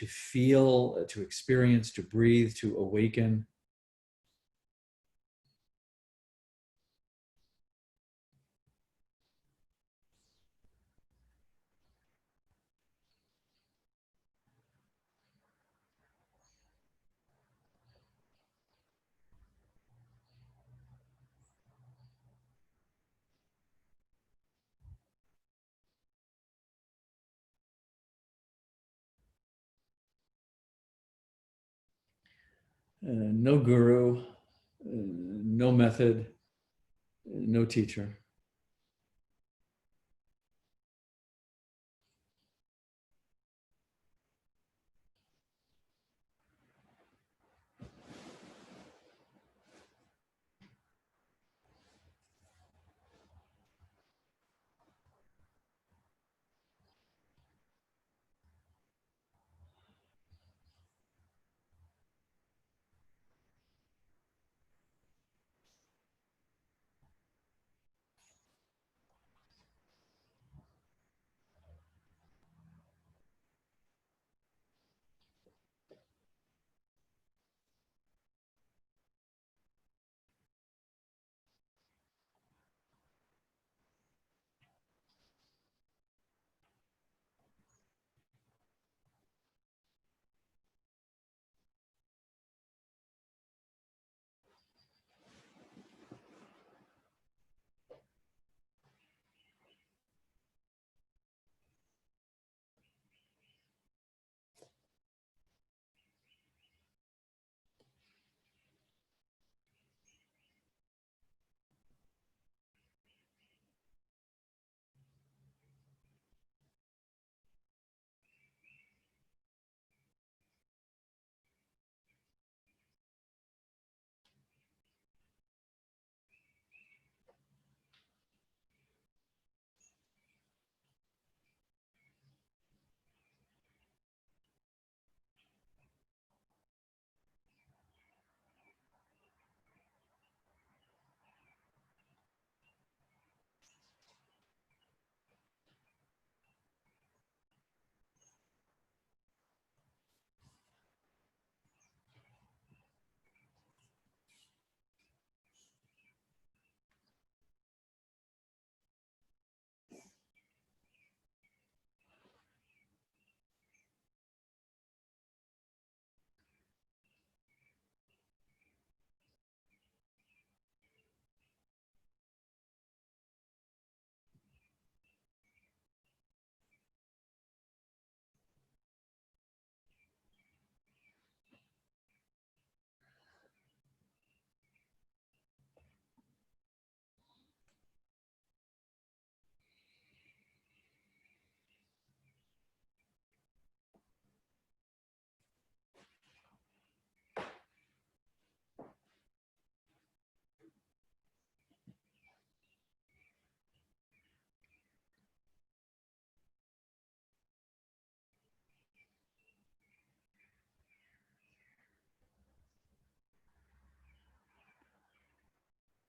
feel, to experience, to breathe, to awaken. No guru, no method, no teacher.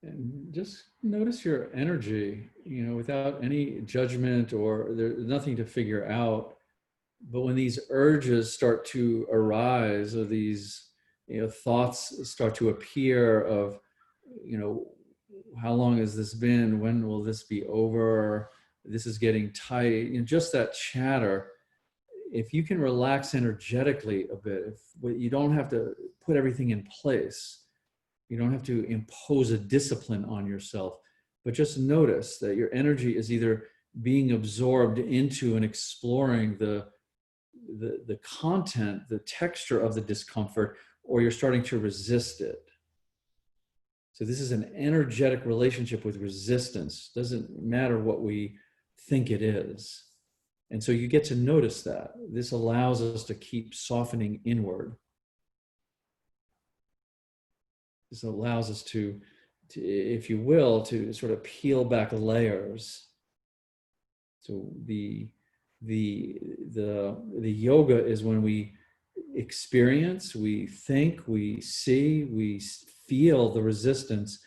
And just notice your energy, without any judgment, or there's nothing to figure out. But when these urges start to arise, or these, thoughts start to appear of, how long has this been? When will this be over? This is getting tight. Just that chatter. If you can relax energetically a bit, if you don't have to put everything in place, you don't have to impose a discipline on yourself, but just notice that your energy is either being absorbed into and exploring the content, the texture of the discomfort, or you're starting to resist it. So this is an energetic relationship with resistance. Doesn't matter what we think it is. And so you get to notice that. This allows us to keep softening inward. This allows us to, if you will, to sort of peel back layers. So the yoga is when we experience, we think, we see, we feel the resistance,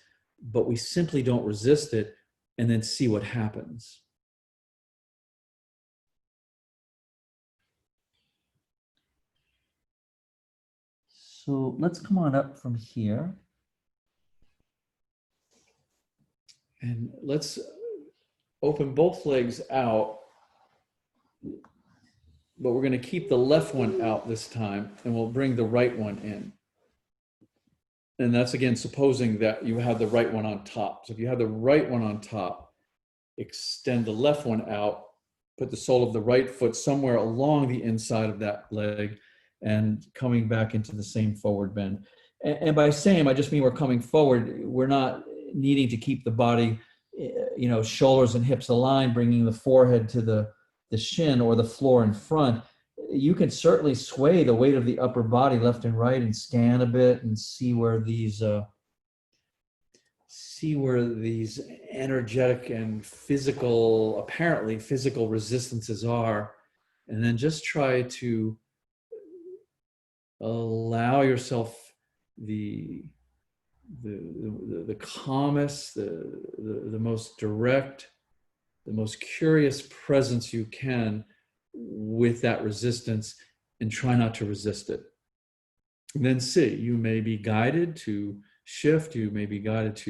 but we simply don't resist it and then see what happens. So let's come on up from here. And let's open both legs out, but we're going to keep the left one out this time, and we'll bring the right one in. And that's, again, supposing that you have the right one on top. So if you have the right one on top, extend the left one out, put the sole of the right foot somewhere along the inside of that leg, and coming back into the same forward bend. And by same, I just mean we're coming forward. We're not needing to keep the body, shoulders and hips aligned, bringing the forehead to the shin or the floor in front. You can certainly sway the weight of the upper body left and right and scan a bit and see where these energetic and apparently physical resistances are. And then just try to allow yourself the calmest, the most direct, the most curious presence you can with that resistance, and try not to resist it. And then see, you may be guided to shift, you may be guided.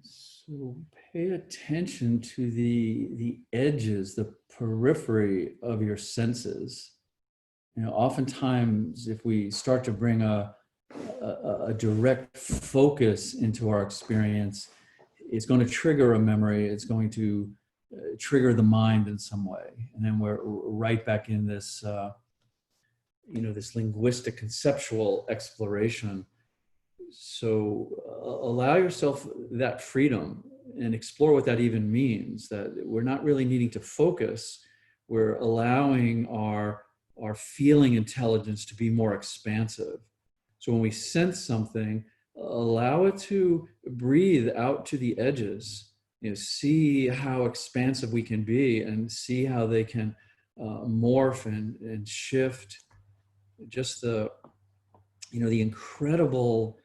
So pay attention to the edges, the periphery of your senses. Oftentimes, if we start to bring a direct focus into our experience, it's going to trigger a memory. It's going to trigger the mind in some way, and then we're right back in this, this linguistic conceptual exploration. So allow yourself that freedom and explore what that even means, that we're not really needing to focus. We're allowing our feeling intelligence to be more expansive. So when we sense something, allow it to breathe out to the edges. See how expansive we can be, and see how they can morph and shift. Just the incredible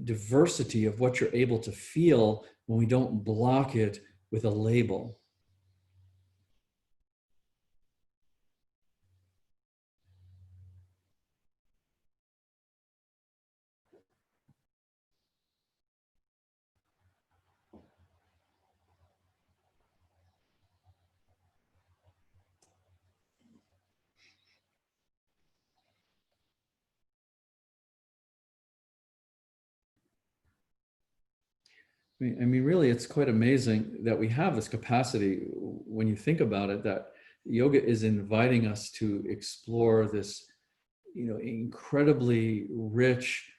diversity of what you're able to feel when we don't block it with a label. I mean, really, it's quite amazing that we have this capacity when you think about it, that yoga is inviting us to explore this, incredibly rich,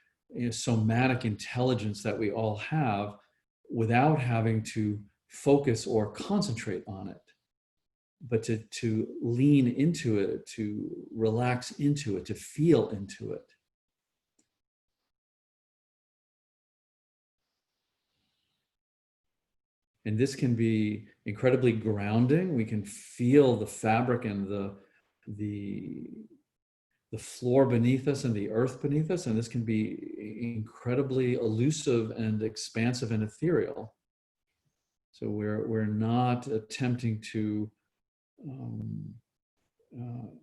somatic intelligence that we all have without having to focus or concentrate on it, but to lean into it, to relax into it, to feel into it. And this can be incredibly grounding. We can feel the fabric and the floor beneath us and the earth beneath us. And this can be incredibly elusive and expansive and ethereal. So we're not attempting to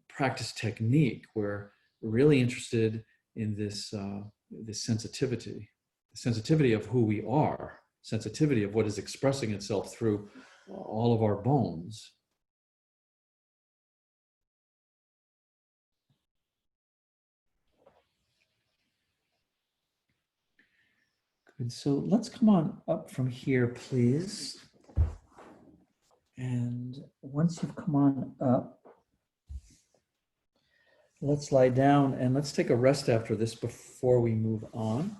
practice technique. We're really interested in this sensitivity, the sensitivity of who we are, sensitivity of what is expressing itself through all of our bones. Good. So let's come on up from here, please. And once you've come on up, let's lie down and let's take a rest after this before we move on.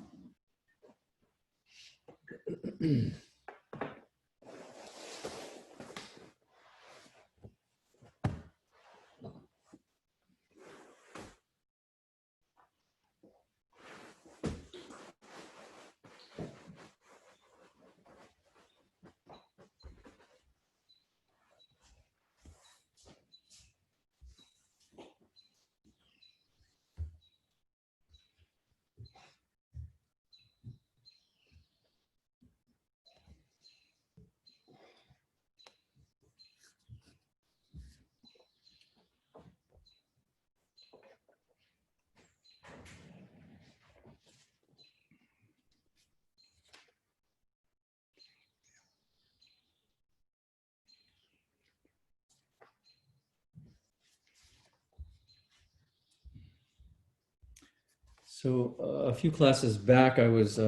So a few classes back, I was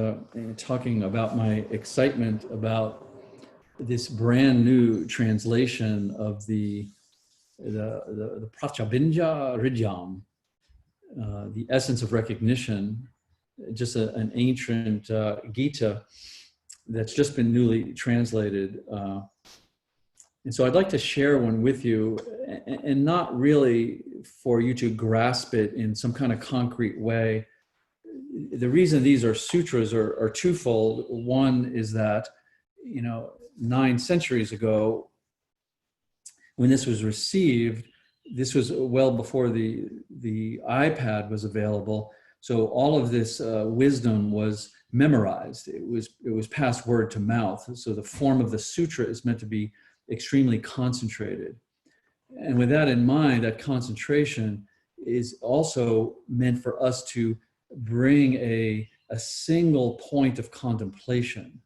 talking about my excitement about this brand new translation of the Prachabinja Rijam, the essence of recognition, just an ancient Gita that's just been newly translated. And so I'd like to share one with you, and not really for you to grasp it in some kind of concrete way. The reason these are sutras are twofold. One is that, 9 centuries ago, when this was received, this was well before the iPad was available. So all of this wisdom was memorized. It was passed word to mouth. So the form of the sutra is meant to be extremely concentrated. And with that in mind, that concentration is also meant for us to bring a single point of contemplation.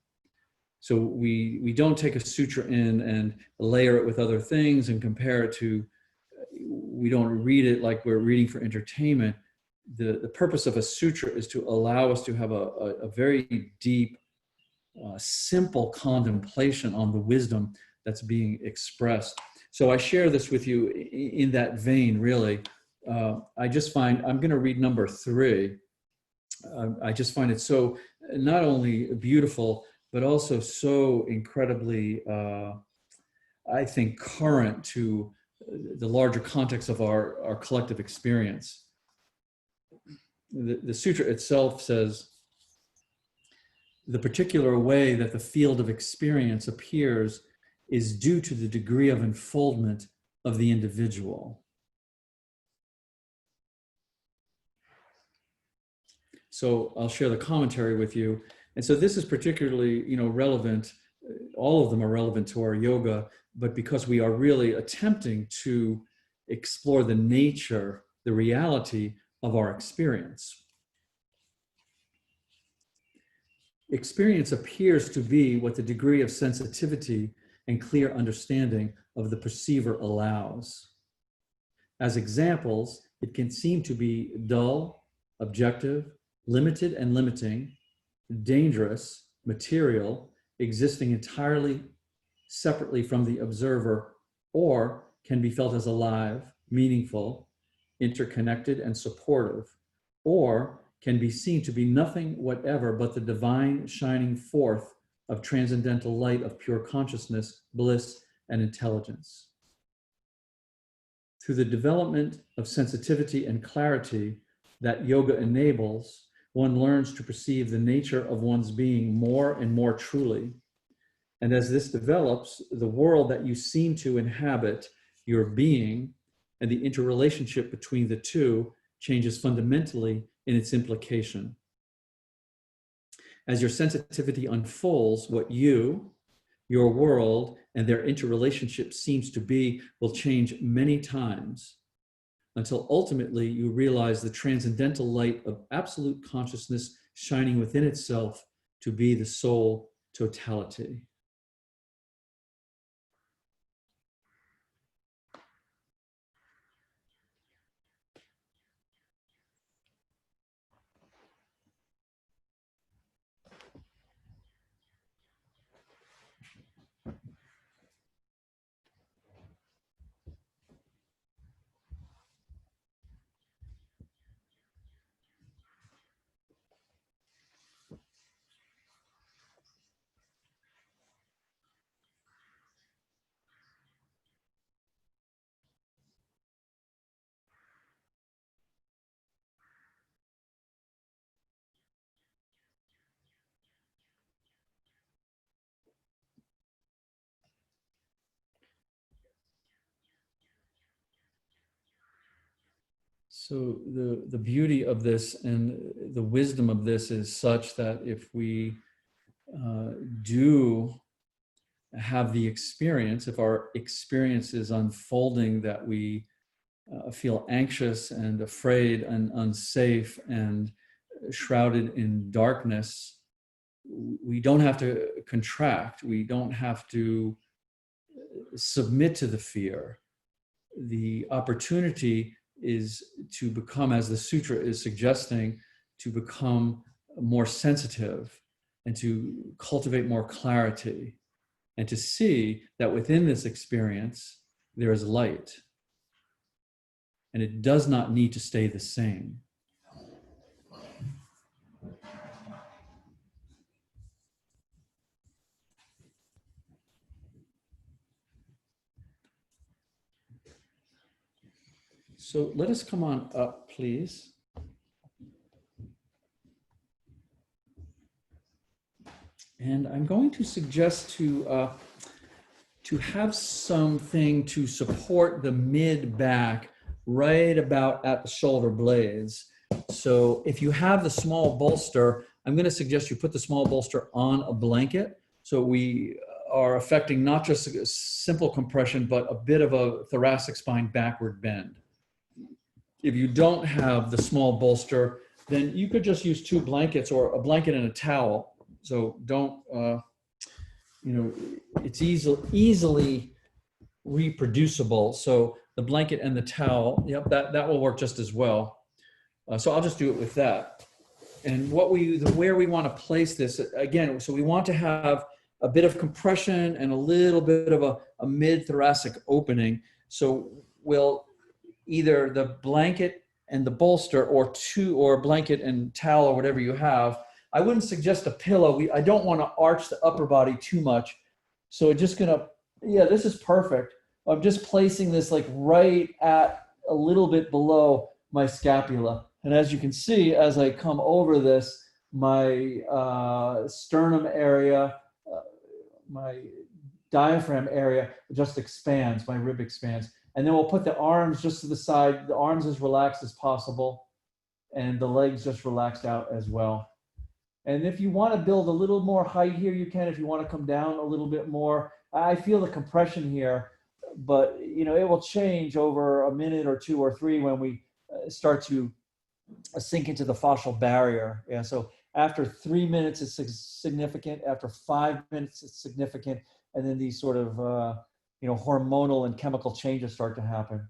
So we don't take a sutra in and layer it with other things and compare it to, we don't read it like we're reading for entertainment. The purpose of a sutra is to allow us to have a very deep, simple contemplation on the wisdom that's being expressed. So I share this with you in that vein, really. I just find, I'm going to read number 3. I just find it so not only beautiful, but also so incredibly, I think, current to the larger context of our collective experience. The sutra itself says, the particular way that the field of experience appears is due to the degree of unfoldment of the individual. So I'll share the commentary with you. And so this is particularly, relevant. All of them are relevant to our yoga, but because we are really attempting to explore the nature, the reality of our experience. Experience appears to be what the degree of sensitivity and clear understanding of the perceiver allows. As examples, it can seem to be dull, objective, limited and limiting, dangerous, material, existing entirely separately from the observer, or can be felt as alive, meaningful, interconnected, and supportive, or can be seen to be nothing whatever but the divine shining forth of transcendental light of pure consciousness, bliss, and intelligence. Through the development of sensitivity and clarity that yoga enables, one learns to perceive the nature of one's being more and more truly. And as this develops, the world that you seem to inhabit, your being, and the interrelationship between the two changes fundamentally in its implication. As your sensitivity unfolds, what you, your world, and their interrelationship seems to be will change many times until ultimately you realize the transcendental light of absolute consciousness shining within itself to be the sole totality. So the beauty of this and the wisdom of this is such that if we do have the experience, if our experience is unfolding that we feel anxious and afraid and unsafe and shrouded in darkness, we don't have to contract. We don't have to submit to the fear. The opportunity is to become, as the sutra is suggesting, to become more sensitive and to cultivate more clarity and to see that within this experience, there is light and it does not need to stay the same. So let us come on up, please. And I'm going to suggest to have something to support the mid-back right about at the shoulder blades. So if you have the small bolster, I'm going to suggest you put the small bolster on a blanket. So we are affecting not just a simple compression, but a bit of a thoracic spine backward bend. If you don't have the small bolster, then you could just use 2 blankets or a blanket and a towel. So don't, it's easily reproducible. So the blanket and the towel, yep, that will work just as well. So I'll just do it with that. And where we want to place this, again, so we want to have a bit of compression and a little bit of a mid-thoracic opening. So we'll either the blanket and the bolster or blanket and towel or whatever you have. I wouldn't suggest a pillow. I don't want to arch the upper body too much. So just gonna, this is perfect. I'm just placing this like right at a little bit below my scapula. And as you can see, as I come over this, my sternum area, my diaphragm area just expands, my rib expands. And then we'll put the arms just to the side, the arms as relaxed as possible. and the legs just relaxed out as well. And if you want to build a little more height here, you can. If you want to come down a little bit more, I feel the compression here, but you know, it will change over a minute or two or three when we start to sink into the fascial barrier. Yeah. So after 3 minutes, it's significant. After 5 minutes, it's significant. And then these sort of, you know, hormonal and chemical changes start to happen.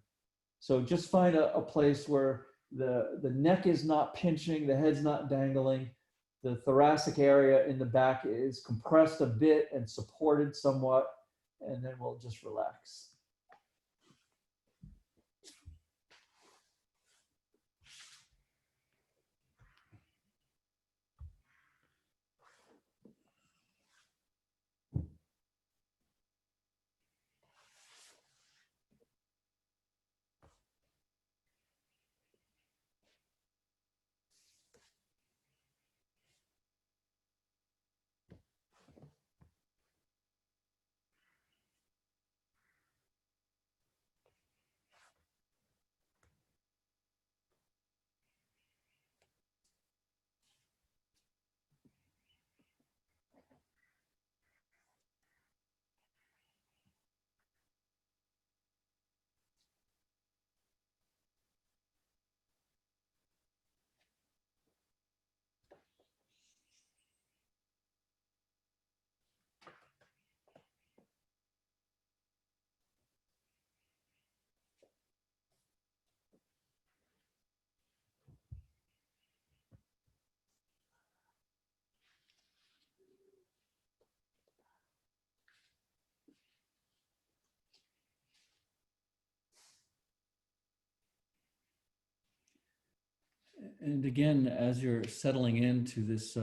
So just find a place where the neck is not pinching, the head's not dangling, the thoracic area in the back is compressed a bit and supported somewhat, and then we'll just relax. And again, as you're settling into this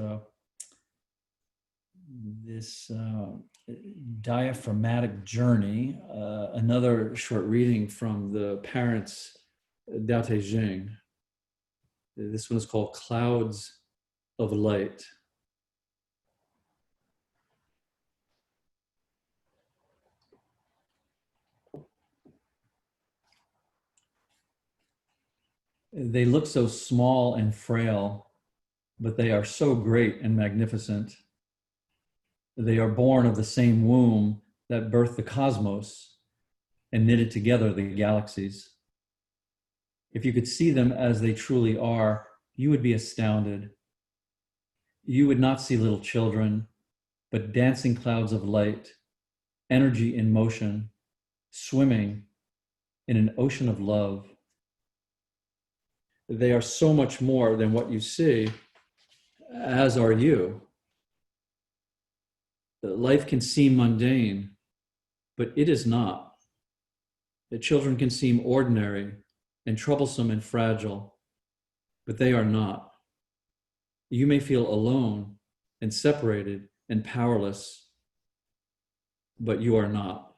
diaphragmatic journey, another short reading from the parents' Dao Te Ching. This one is called Clouds of Light. They look so small and frail, but they are so great and magnificent. They are born of the same womb that birthed the cosmos and knitted together the galaxies. If you could see them as they truly are, you would be astounded. You would not see little children, but dancing clouds of light, energy in motion, swimming in an ocean of love. They are so much more than what you see, as are you. Life can seem mundane, but it is not. The children can seem ordinary and troublesome and fragile, but they are not. You may feel alone and separated and powerless, but you are not.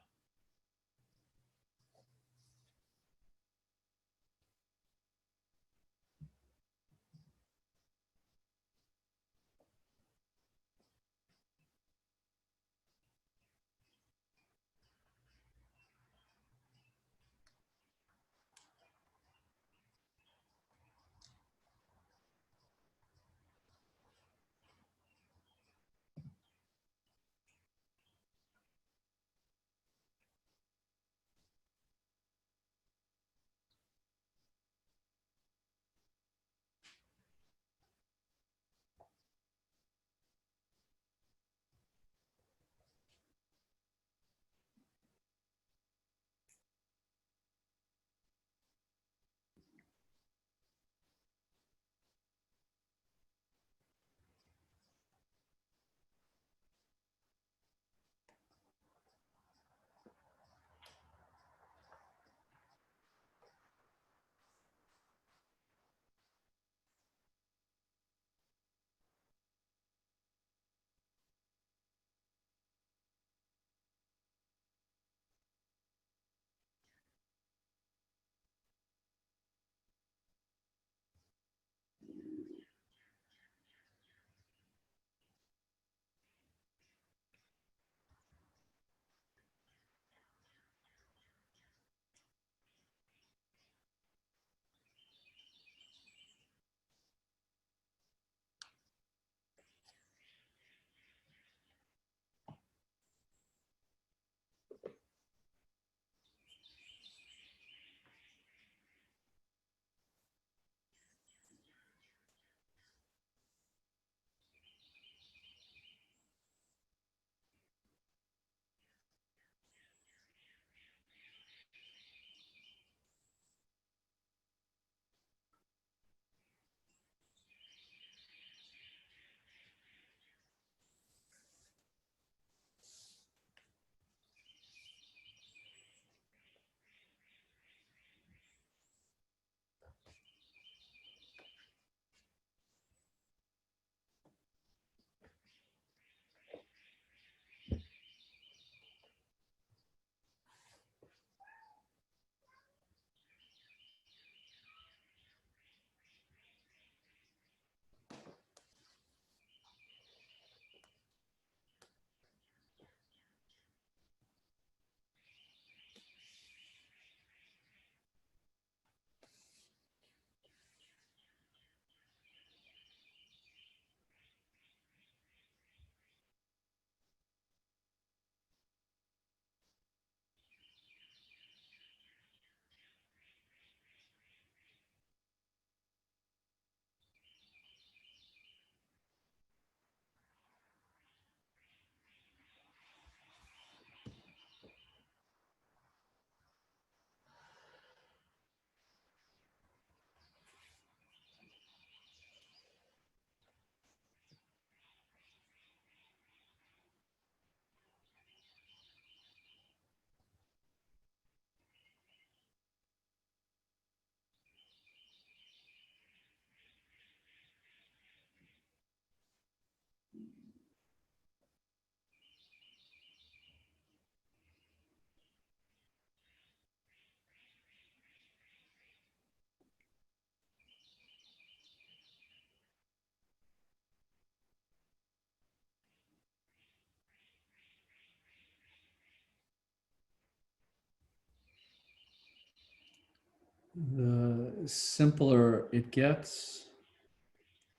The simpler it gets,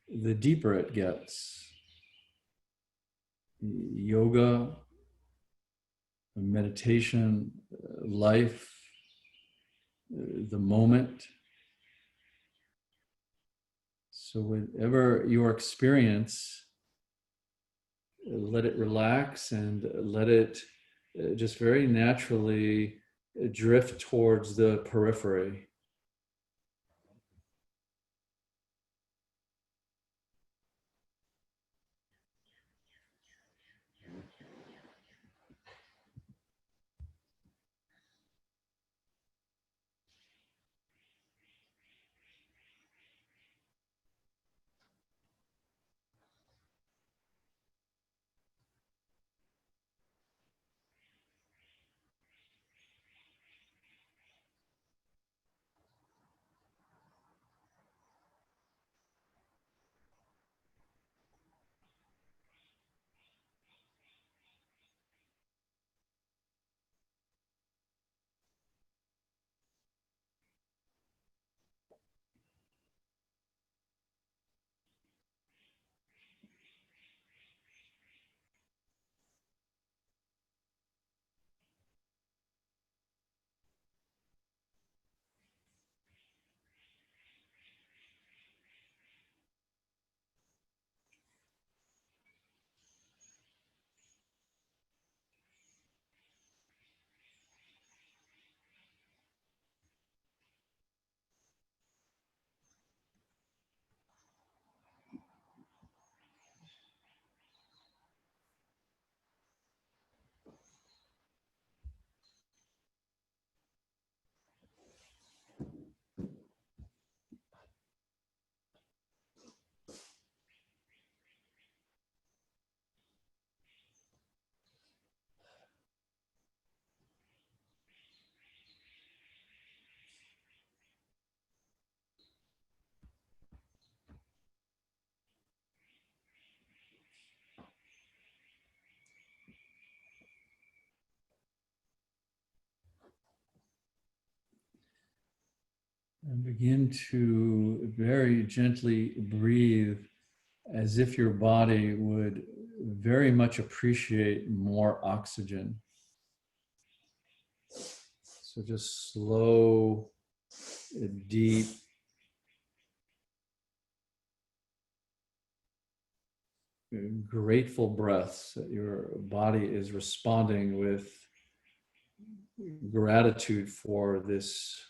the deeper it gets. Yoga, meditation, life, the moment. So, whatever your experience, let it relax and let it just very naturally drift towards the periphery. And begin to very gently breathe as if your body would very much appreciate more oxygen. So just slow, deep, grateful breaths that your body is responding with gratitude for this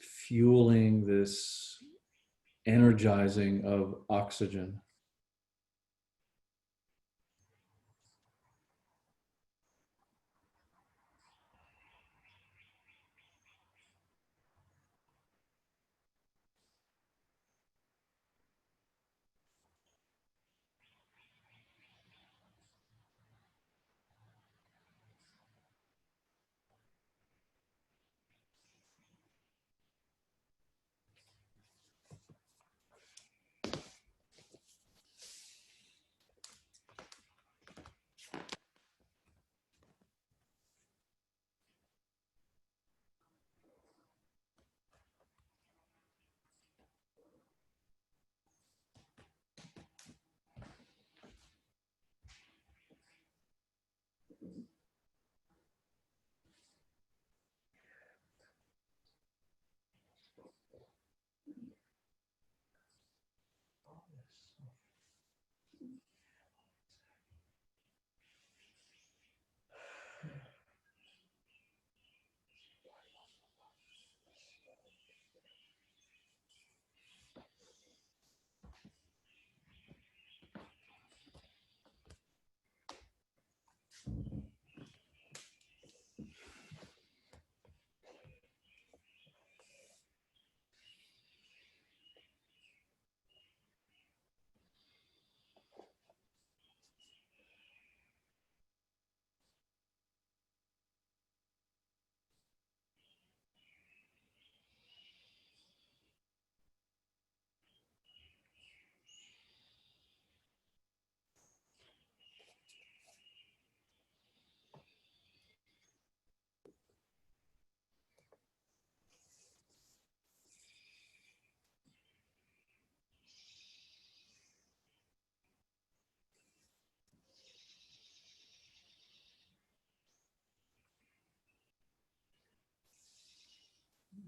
fueling, this energizing of oxygen.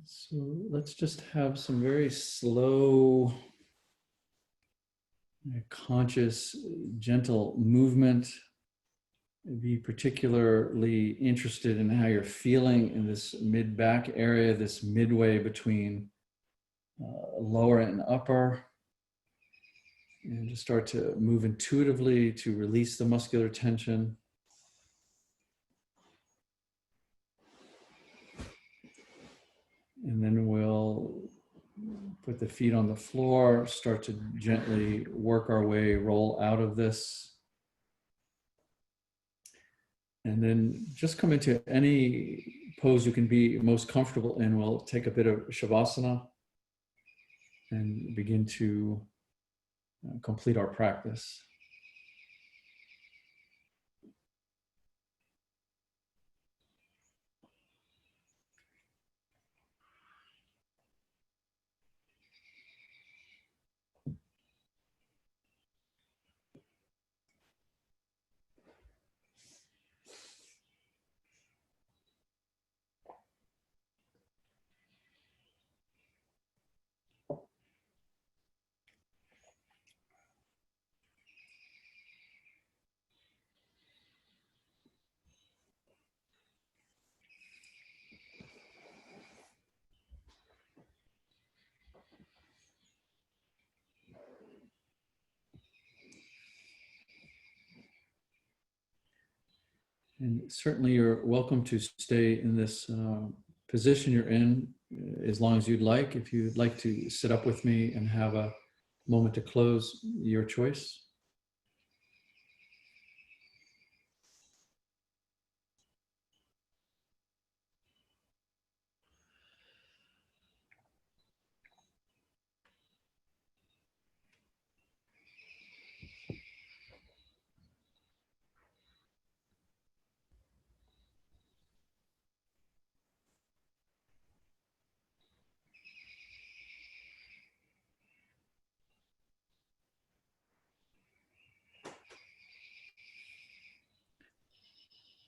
So let's just have some very slow, conscious, gentle movement. Be particularly interested in how you're feeling in this mid-back area, this midway between lower and upper. And just start to move intuitively to release the muscular tension. And then we'll put the feet on the floor, start to gently work our way, roll out of this. And then just come into any pose you can be most comfortable in. We'll take a bit of Shavasana and begin to complete our practice. And certainly you're welcome to stay in this position you're in as long as you'd like. If you'd like to sit up with me and have a moment to close, your choice.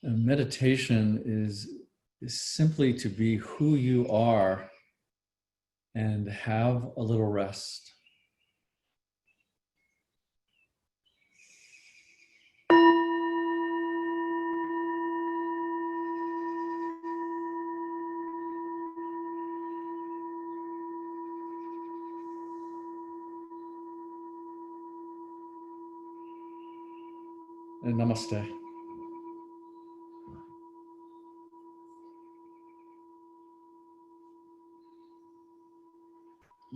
And meditation is simply to be who you are and have a little rest. And namaste.